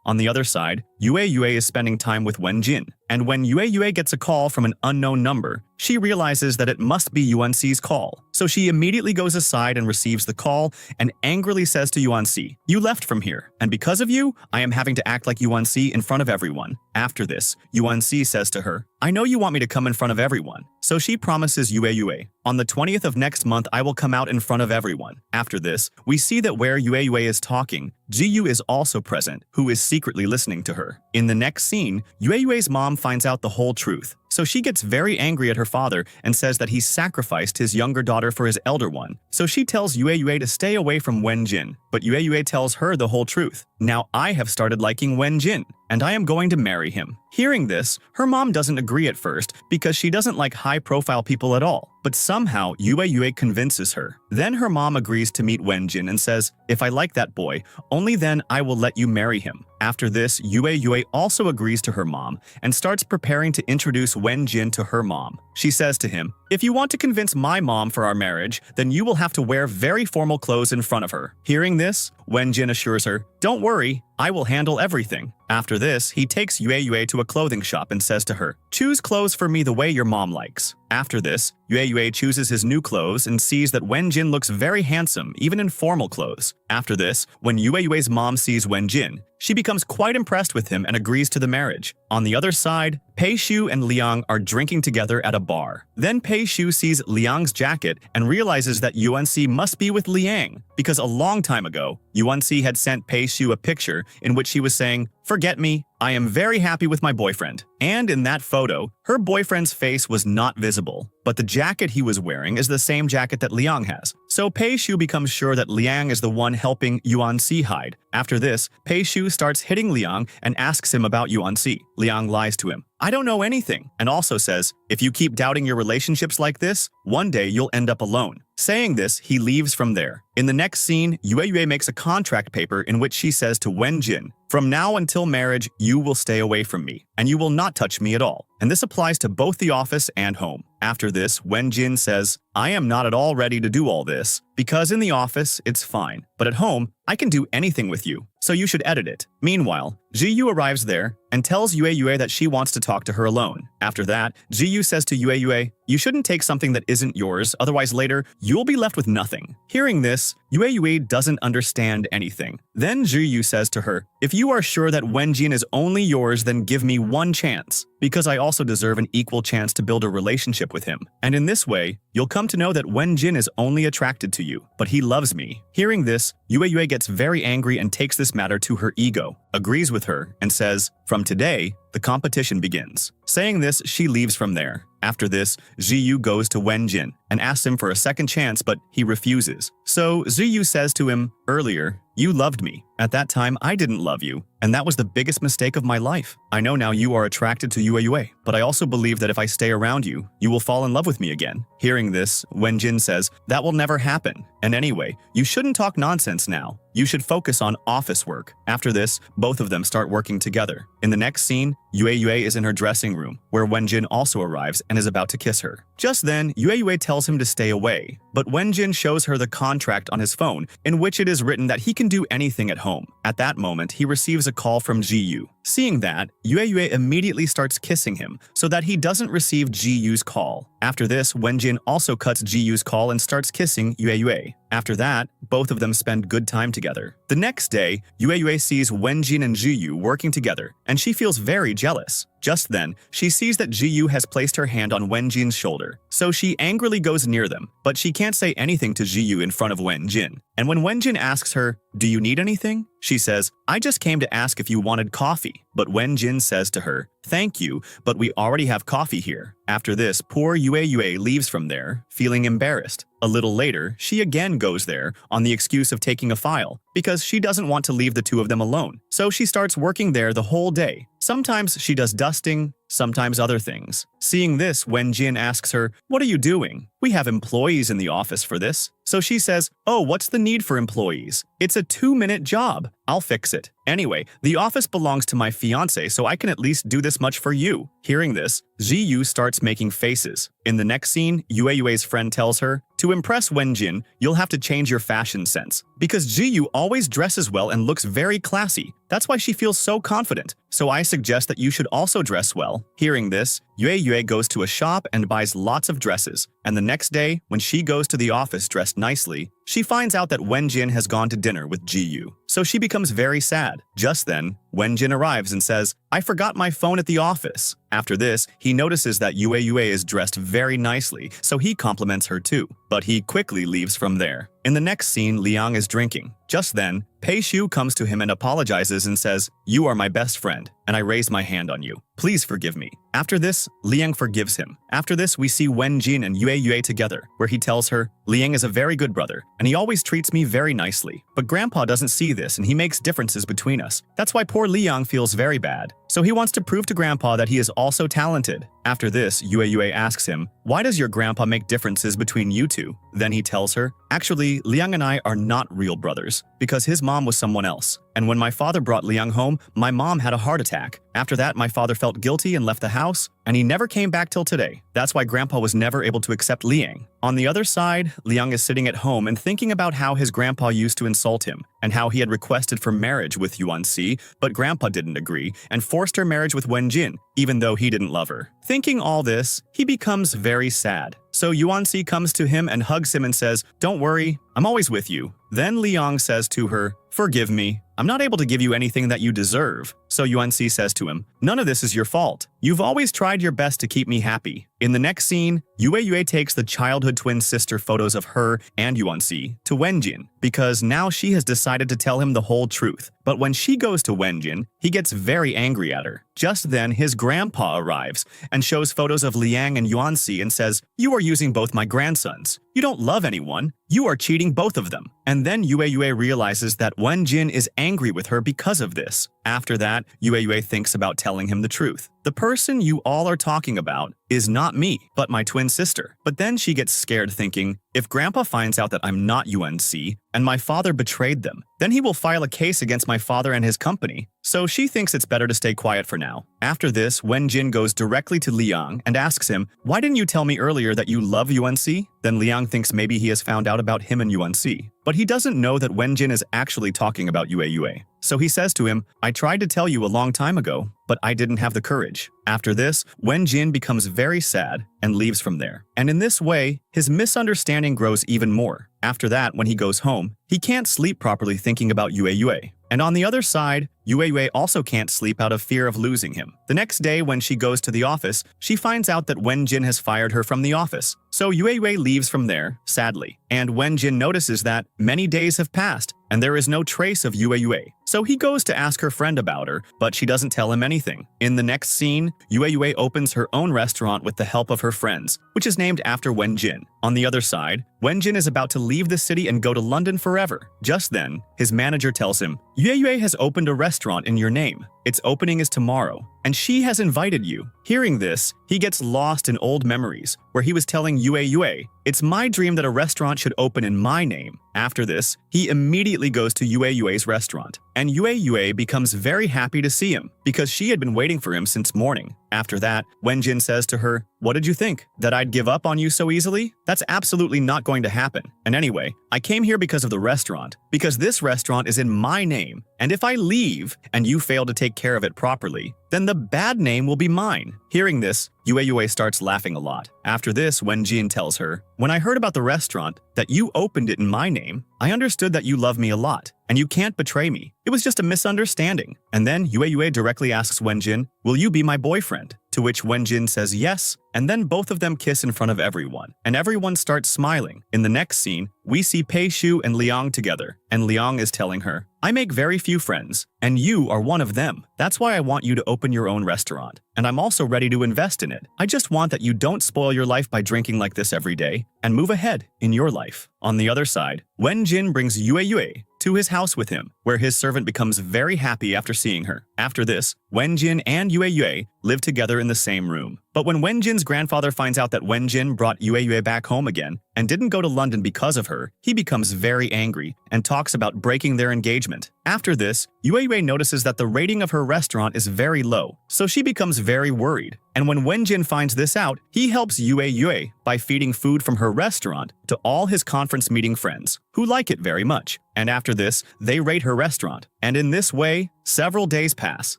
On the other side, Yue is spending time with Wenjin, and when Yue gets a call from an unknown number, she realizes that it must be Yuan-si's call. So she immediately goes aside and receives the call and angrily says to Yuan-si, "You left from here, and because of you, I am having to act like Yuan-si in front of everyone." After this, Yuan-si says to her, "I know you want me to come in front of everyone." So she promises Yue, "On the 20th of next month, I will come out in front of everyone." After this, we see that where Yue is talking, Jiyu is also present, who is secretly listening to her. In the next scene, Yue's mom finds out the whole truth. So she gets very angry at her father and says that he sacrificed his younger daughter for his elder one. So she tells Yue to stay away from Wenjin, but Yue tells her the whole truth. "Now I have started liking Wenjin, and I am going to marry him. Hearing this, her mom doesn't agree at first because she doesn't like high-profile people at all. But somehow, Yue convinces her. Then her mom agrees to meet Wenjin and says, if I like that boy, only then I will let you marry him. After this, Yue also agrees to her mom and starts preparing to introduce Wenjin to her mom. She says to him, if you want to convince my mom for our marriage, then you will have to wear very formal clothes in front of her. Hearing this, Wenjin assures her, don't worry, I will handle everything. After this, he takes Yue to a clothing shop and says to her, choose clothes for me the way your mom likes. After this, Yue chooses his new clothes and sees that Wenjin looks very handsome, even in formal clothes. After this, when Yue's mom sees Wenjin, she becomes quite impressed with him and agrees to the marriage. On the other side, Pei Shu and Liang are drinking together at a bar. Then Pei Shu sees Liang's jacket and realizes that Yuanxi must be with Liang, because a long time ago, Yuanxi had sent Pei Shu a picture in which she was saying, forget me, I am very happy with my boyfriend. And in that photo, her boyfriend's face was not visible, but the jacket he was wearing is the same jacket that Liang has. So Pei Shu becomes sure that Liang is the one helping Yuanxi hide. After this, Pei Shu starts hitting Liang and asks him about Yuanxi. Liang lies to him. I don't know anything, and also says, if you keep doubting your relationships like this, one day you'll end up alone. Saying this, he leaves from there. In the next scene, Yue makes a contract paper in which she says to Wenjin, from now until marriage, you will stay away from me, and you will not touch me at all. And this applies to both the office and home. After this, Wenjin says, I am not at all ready to do all this, because in the office, it's fine, but at home, I can do anything with you, so you should edit it. Meanwhile, Ji-yu arrives there and tells Yue that she wants to talk to her alone. After that, Ji-yu says to Yue, you shouldn't take something that isn't yours, otherwise later, you'll be left with nothing. Hearing this, Yue doesn't understand anything. Then Ji-yu says to her, if you are sure that Wenjin is only yours, then give me one chance, because I also deserve an equal chance to build a relationship with him. And in this way, you'll come to know that Wenjin is only attracted to you, but he loves me. Hearing this, Yue gets very angry and takes this matter to her ego, agrees with her, and says, from today, the competition begins. Saying this, she leaves from there. After this, Ji-yu goes to Wenjin and asks him for a second chance, but he refuses. So Ji-yu says to him, earlier, you loved me. At that time, I didn't love you, and that was the biggest mistake of my life. I know now you are attracted to Yue, but I also believe that if I stay around you, you will fall in love with me again. Hearing this, Wenjin says, that will never happen. And anyway, you shouldn't talk nonsense now. You should focus on office work. After this, both of them start working together. In the next scene, Yue is in her dressing room, where Wenjin also arrives and is about to kiss her. Just then, Yue tells him to stay away, but Wenjin shows her the contract on his phone, in which it is written that he can do anything at home. At that moment, he receives a call from Ji-yu. Seeing that, Yue immediately starts kissing him so that he doesn't receive Ji-yu's call. After this, Wenjin also cuts Ji-yu's call and starts kissing Yue. After that, both of them spend good time together. The next day, Yue sees Wenjin and Ji-yu working together, and she feels very jealous. Just then, she sees that Ji-yu has placed her hand on Wenjin's shoulder, so she angrily goes near them, but she can't say anything to Ji-yu in front of Wenjin. And when Wenjin asks her, do you need anything? She says, I just came to ask if you wanted coffee. But Wenjin says to her, thank you, but we already have coffee here. After this, poor Yue leaves from there, feeling embarrassed. A little later, she again goes there on the excuse of taking a file, because she doesn't want to leave the two of them alone. So she starts working there the whole day. Sometimes she does dusting, sometimes other things. Seeing this, Wenjin asks her, what are you doing? We have employees in the office for this. So she says, oh, what's the need for employees? It's a 2-minute job. I'll fix it. Anyway, the office belongs to my fiancé, so I can at least do this much for you. Hearing this, Ji-yu starts making faces. In the next scene, Yue's friend tells her, to impress Wenjin, you'll have to change your fashion sense. Because Ji-yu always dresses well and looks very classy. That's why she feels so confident. So I suggest that you should also dress well. Hearing this, Yue goes to a shop and buys lots of dresses. And the next day, when she goes to the office dressed nicely, she finds out that Wenjin has gone to dinner with Ji-yu. So she becomes very sad. Just then, Wenjin arrives and says, I forgot my phone at the office. After this, he notices that Yue is dressed very nicely, so he compliments her too. But he quickly leaves from there. In the next scene, Liang is drinking. Just then, Pei Shu comes to him and apologizes and says, you are my best friend, and I raise my hand on you. Please forgive me. After this, Liang forgives him. After this, we see Wenjin and Yue together, where he tells her, Liang is a very good brother, and he always treats me very nicely. But Grandpa doesn't see this, and he makes differences between us. That's why poor Liang feels very bad. So he wants to prove to Grandpa that he is also talented. After this, Yue asks him, "Why does your grandpa make differences between you two?" Then he tells her, "Actually, Liang and I are not real brothers, because his mom was someone else. And when my father brought Liang home, my mom had a heart attack. After that, my father felt guilty and left the house, and he never came back till today. That's why Grandpa was never able to accept Liang." On the other side, Liang is sitting at home and thinking about how his grandpa used to insult him, and how he had requested for marriage with Yuan-si, but Grandpa didn't agree, and forced her marriage with Wen-jin, even though he didn't love her. Thinking all this, he becomes very sad. So Yuan-si comes to him and hugs him and says, "Don't worry, I'm always with you." Then Liang says to her, "Forgive me, I'm not able to give you anything that you deserve." So Yuan-si says to him, "None of this is your fault. You've always tried your best to keep me happy." In the next scene, Yue takes the childhood twin sister photos of her and Yuan-si to Wen-jin, because now she has decided to tell him the whole truth. But when she goes to Wen-jin, he gets very angry at her. Just then, his grandpa arrives and shows photos of Liang and Yuan-si and says, "You are using both my grandsons. You don't love anyone. You are cheating both of them." And then Yue realizes that Wen-jin is angry with her because of this. After that, Yue thinks about telling him the truth. "The person you all are talking about is not me, but my twin sister." But then she gets scared thinking, if Grandpa finds out that I'm not Yuan-si and my father betrayed them, then he will file a case against my father and his company. So she thinks it's better to stay quiet for now. After this, Wen-jin goes directly to Liang and asks him, "Why didn't you tell me earlier that you love Yuan-si?" Then Liang thinks maybe he has found out about him and Yuan-si. But he doesn't know that Wen-jin is actually talking about Yue. So he says to him, "I tried to tell you a long time ago, but I didn't have the courage." After this, Wen-jin becomes very sad and leaves from there. And in this way, his misunderstanding grows even more. After that, when he goes home, he can't sleep properly thinking about Yue. And on the other side, Yue also can't sleep out of fear of losing him. The next day, when she goes to the office, she finds out that Wen-jin has fired her from the office. So Yue leaves from there, sadly. And Wen-jin notices that many days have passed, and there is no trace of Yue. So he goes to ask her friend about her, but she doesn't tell him anything. In the next scene, Yue opens her own restaurant with the help of her friends, which is named after Wen-jin. On the other side, Wen-jin is about to leave the city and go to London forever. Just then, his manager tells him, "Yue has opened a restaurant in your name. Its opening is tomorrow, and she has invited you." Hearing this, he gets lost in old memories, where he was telling Yue, "It's my dream that a restaurant should open in my name." After this, he immediately goes to Yue's restaurant, and Yue becomes very happy to see him, because she had been waiting for him since morning. After that, Wen-jin says to her, "What did you think? That I'd give up on you so easily? That's absolutely not going to happen. And anyway, I came here because of the restaurant, because this restaurant is in my name, and if I leave and you fail to take care of it properly, then the bad name will be mine." Hearing this, Yue starts laughing a lot. After this, Wen-jin tells her, "When I heard about the restaurant, that you opened it in my name, I understood that you love me a lot, and you can't betray me. It was just a misunderstanding." And then Yue directly asks Wen-jin, "Will you be my boyfriend?" To which Wen-jin says yes, and then both of them kiss in front of everyone, and everyone starts smiling. In the next scene, we see Pei Shu and Liang together, and Liang is telling her, "I make very few friends, and you are one of them. That's why I want you to open your own restaurant, and I'm also ready to invest in it. I just want that you don't spoil your life by drinking like this every day, and move ahead in your life." On the other side, Wen-jin brings Yue to his house with him, where his servant becomes very happy after seeing her. After this, Wen-jin and Yue live together in the same room. But when Wen-jin's grandfather finds out that Wen-jin brought Yue back home again and didn't go to London because of her, he becomes very angry and talks about breaking their engagement. After this, Yue notices that the rating of her restaurant is very low, so she becomes very worried. And when Wen-jin finds this out, he helps Yue by feeding food from her restaurant to all his conference meeting friends, who like it very much. And after this, they rate her restaurant. And in this way, several days pass,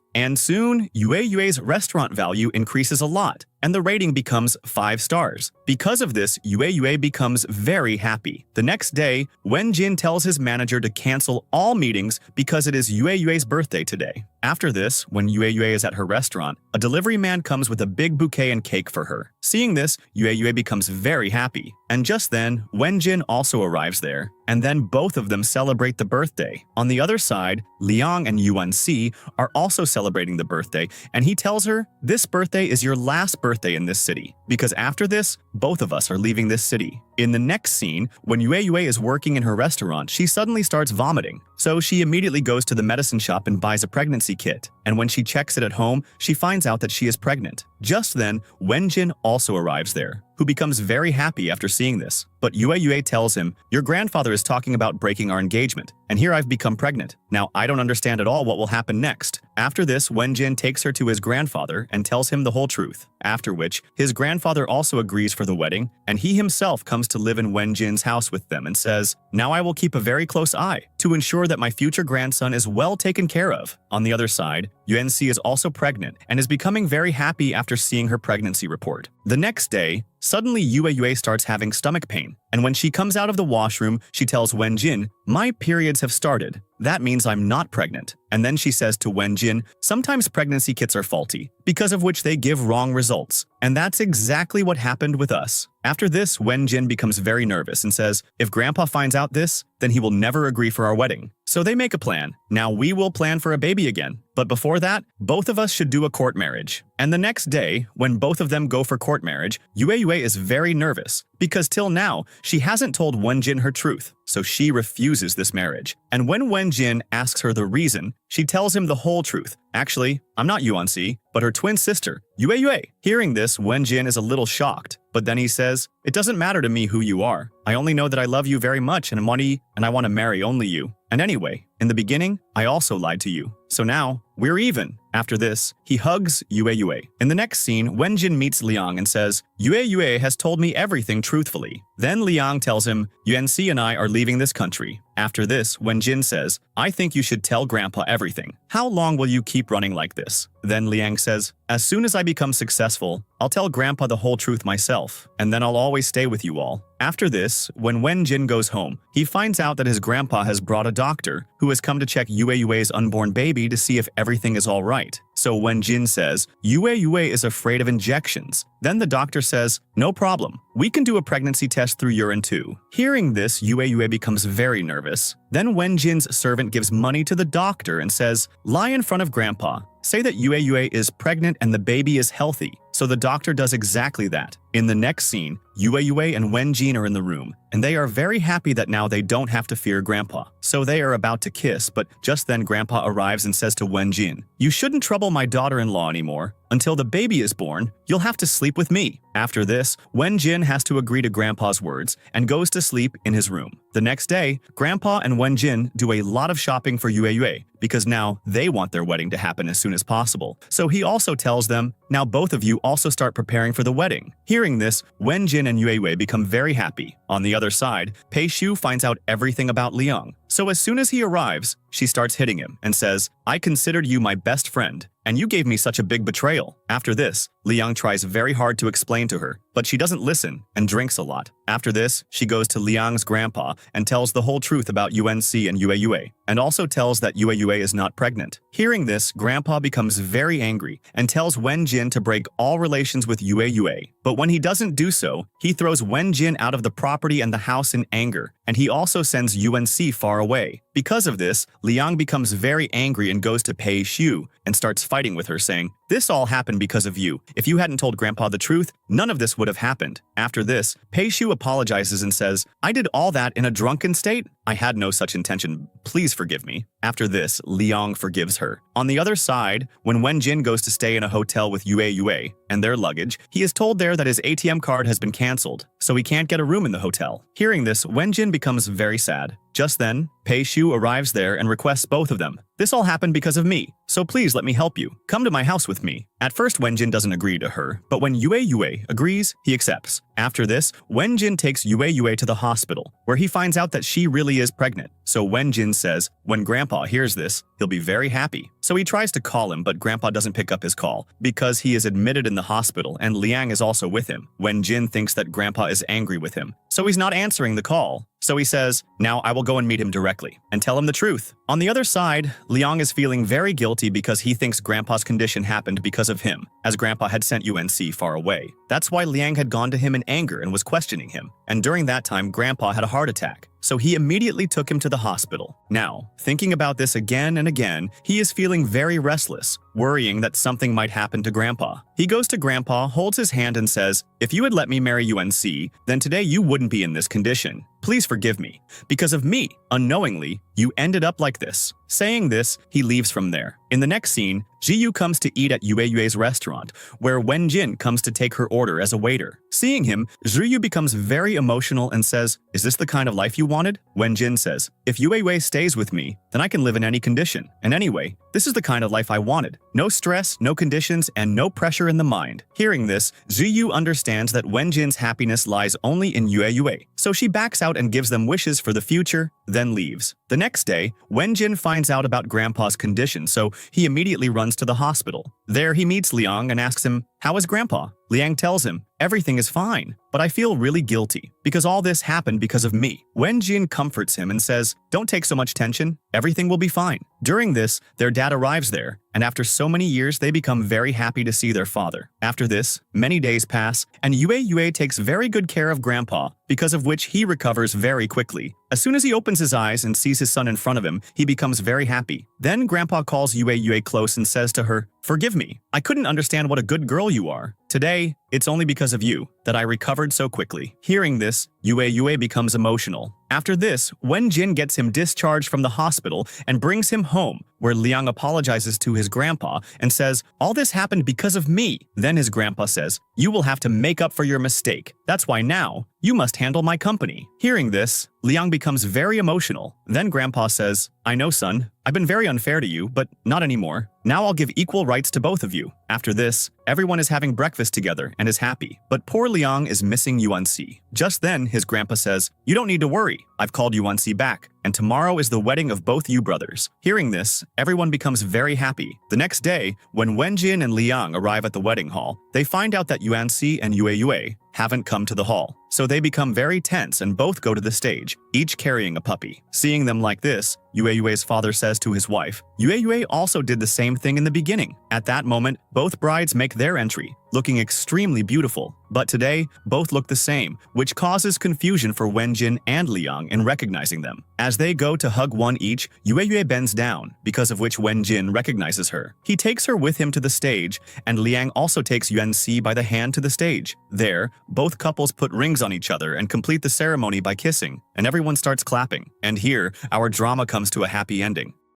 and soon Yue's restaurant value increases a lot, and the rating becomes 5 stars. Because of this, Yue becomes very happy. The next day, Wen-jin tells his manager to cancel all meetings because it is Yue's birthday today. After this, when Yue is at her restaurant, a delivery man comes with a big bouquet and cake for her. Seeing this, Yue becomes very happy. And just then, Wenjin also arrives there. And then both of them celebrate the birthday. On the other side, Liang and Yuan-si are also celebrating the birthday, and he tells her, "This birthday is your last birthday in this city, because after this, both of us are leaving this city." In the next scene, when Yue is working in her restaurant, she suddenly starts vomiting. So she immediately goes to the medicine shop and buys a pregnancy kit. And when she checks it at home, she finds out that she is pregnant. Just then, Wenjin also arrives there, who becomes very happy after seeing this. But Yue tells him, "Your grandfather is talking about breaking our engagement, and here I've become pregnant. Now I don't understand at all what will happen next." After this, Wenjin takes her to his grandfather and tells him the whole truth, after which his grandfather also agrees for the wedding, and he himself comes to live in Wenjin's house with them and says, "Now I will keep a very close eye to ensure that my future grandson is well taken care of." On the other side, Yuan-si is also pregnant and is becoming very happy after seeing her pregnancy report. The next day, suddenly Yue starts having stomach pain, and when she comes out of the washroom, she tells Wenjin, "My periods have started. That means I'm not pregnant." And then she says to Wenjin, "Sometimes pregnancy kits are faulty, because of which they give wrong results. And that's exactly what happened with us." After this, Wenjin becomes very nervous and says, "If Grandpa finds out this, then he will never agree for our wedding." So they make a plan. Now we will plan for a baby again. But before that, both of us should do a court marriage. And the next day, when both of them go for court marriage, Yue is very nervous, because till now, she hasn't told Wenjin her truth, so she refuses this marriage. And when Wenjin asks her the reason, she tells him the whole truth. "Actually, I'm not Yuan-si, but her twin sister, Yue." Hearing this, Wenjin is a little shocked, but then he says, "It doesn't matter to me who you are. I only know that I love you very much and I want to marry only you. And anyway, in the beginning, I also lied to you. So now, we're even." After this, he hugs Yue. In the next scene, Wenjin meets Liang and says, "Yue has told me everything truthfully." Then Liang tells him, "Yuan-si and I are leaving this country." After this, Wenjin says, "I think you should tell Grandpa everything. How long will you keep running like this?" Then Liang says, "As soon as I become successful, I'll tell Grandpa the whole truth myself, and then I'll always stay with you all." After this, when Wenjin goes home, he finds out that his grandpa has brought a doctor who has come to check Yue's unborn baby to see if everything is all right. So Wenjin says, Yue is afraid of injections. Then the doctor says, "No problem. We can do a pregnancy test through urine too." Hearing this, Yue becomes very nervous. Then Wenjin's servant gives money to the doctor and says, "Lie in front of Grandpa. Say that Yue is pregnant and the baby is healthy." So the doctor does exactly that. In the next scene, Yue and Wenjin are in the room, and they are very happy that now they don't have to fear Grandpa. So they are about to kiss, but just then Grandpa arrives and says to Wenjin, "You shouldn't trouble my daughter-in-law anymore. Until the baby is born, you'll have to sleep with me." After this, Wenjin has to agree to Grandpa's words and goes to sleep in his room. The next day, Grandpa and Wenjin do a lot of shopping for Yue because now they want their wedding to happen as soon as possible. So he also tells them, "Now both of you also start preparing for the wedding." Hearing this, Wenjin and Yue become very happy. On the other side, Pei Shu finds out everything about Liang. So as soon as he arrives, she starts hitting him and says, "I considered you my best friend, and you gave me such a big betrayal." After this, Liang tries very hard to explain to her, but she doesn't listen and drinks a lot. After this, she goes to Liang's grandpa and tells the whole truth about Yuan-si and Yue, and also tells that Yue is not pregnant. Hearing this, Grandpa becomes very angry and tells Wenjin to break all relations with Yue. But when he doesn't do so, he throws Wenjin out of the property and the house in anger, and he also sends Yuan-si far away. Because of this, Liang becomes very angry and goes to Pei Shu and starts fighting with her, saying, "This all happened because of you. If you hadn't told Grandpa the truth, none of this would have happened." After this, Pei Shu apologizes and says, "I did all that in a drunken state. I had no such intention. Please forgive me." After this, Liang forgives her. On the other side, when Wenjin goes to stay in a hotel with Yue and their luggage, he is told there that his ATM card has been cancelled, so he can't get a room in the hotel. Hearing this, Wenjin becomes very sad. Just then, Pei Shu arrives there and requests both of them, "This all happened because of me, so please let me help you. Come to my house with me." At first, Wenjin doesn't agree to her, but when Yue agrees, he accepts. After this, Wenjin takes Yue to the hospital, where he finds out that she really is pregnant. So Wenjin says, when Grandpa hears this, he'll be very happy. So he tries to call him, but Grandpa doesn't pick up his call because he is admitted in the hospital and Liang is also with him. Wenjin thinks that Grandpa is angry with him, so he's not answering the call. So he says, now I will go and meet him directly and tell him the truth. On the other side, Liang is feeling very guilty because he thinks Grandpa's condition happened because of him, as Grandpa had sent UNC far away. That's why Liang had gone to him in anger and was questioning him. And during that time, Grandpa had a heart attack. So he immediately took him to the hospital. Now, thinking about this again and again, he is feeling very restless, worrying that something might happen to Grandpa. He goes to Grandpa, holds his hand and says, if you had let me marry UNC, then today you wouldn't be in this condition. Please forgive me. Because of me, unknowingly, you ended up like this. Saying this, he leaves from there. In the next scene, Ji-yu comes to eat at Yue-Yue's restaurant, where Wen-jin comes to take her order as a waiter. Seeing him, Ji-yu becomes very emotional and says, is this the kind of life you wanted? Wen-jin says, if Yue-Yue stays with me, then I can live in any condition. And anyway, this is the kind of life I wanted. No stress, no conditions, and no pressure in the mind. Hearing this, Ji-yu understands that Wen-jin's happiness lies only in Yue-Yue, so she backs out and gives them wishes for the future, then leaves. The next day, Wen-jin finds out about Grandpa's condition, so he immediately runs to the hospital. There he meets Liang and asks him, how is Grandpa? Liang tells him, everything is fine, but I feel really guilty because all this happened because of me. Wen-jin comforts him and says, don't take so much tension, everything will be fine. During this, their dad arrives there, and after so many years, they become very happy to see their father. After this, many days pass, and Yue-Yue takes very good care of Grandpa, because of which he recovers very quickly. As soon as he opens his eyes and sees his son in front of him, he becomes very happy. Then Grandpa calls Yue-Yue close and says to her, forgive me, I couldn't understand what a good girl you are. Today, it's only because of you that I recovered so quickly. Hearing this, Yue-Yue becomes emotional. After this, Wen-jin gets him discharged from the hospital and brings him home, where Liang apologizes to his grandpa and says, all this happened because of me. Then his grandpa says, you will have to make up for your mistake. That's why now, you must handle my company. Hearing this, Liang becomes very emotional. Then Grandpa says, I know, son, I've been very unfair to you, but not anymore. Now I'll give equal rights to both of you. After this, everyone is having breakfast together and is happy. But poor Liang is missing UNC. Just then, his grandpa says, you don't need to worry. I've called UNC back, and tomorrow is the wedding of both you brothers. Hearing this, everyone becomes very happy. The next day, when Wen-jin and Liang arrive at the wedding hall, they find out that UNC and Yue-Yue haven't come to the hall. So they become very tense and both go to the stage, each carrying a puppy. Seeing them like this, Yue-Yue's father says to his wife, Yue-Yue also did the same thing in the beginning. At that moment, both brides make their entry, looking extremely beautiful. But today, both look the same, which causes confusion for Wen-jin and Liang in recognizing them. As they go to hug one each, Yue-Yue bends down, because of which Wen-jin recognizes her. He takes her with him to the stage, and Liang also takes UNC by the hand to the stage. There, both couples put rings on each other and complete the ceremony by kissing, and everyone starts clapping. And here, our drama comes to a happy ending.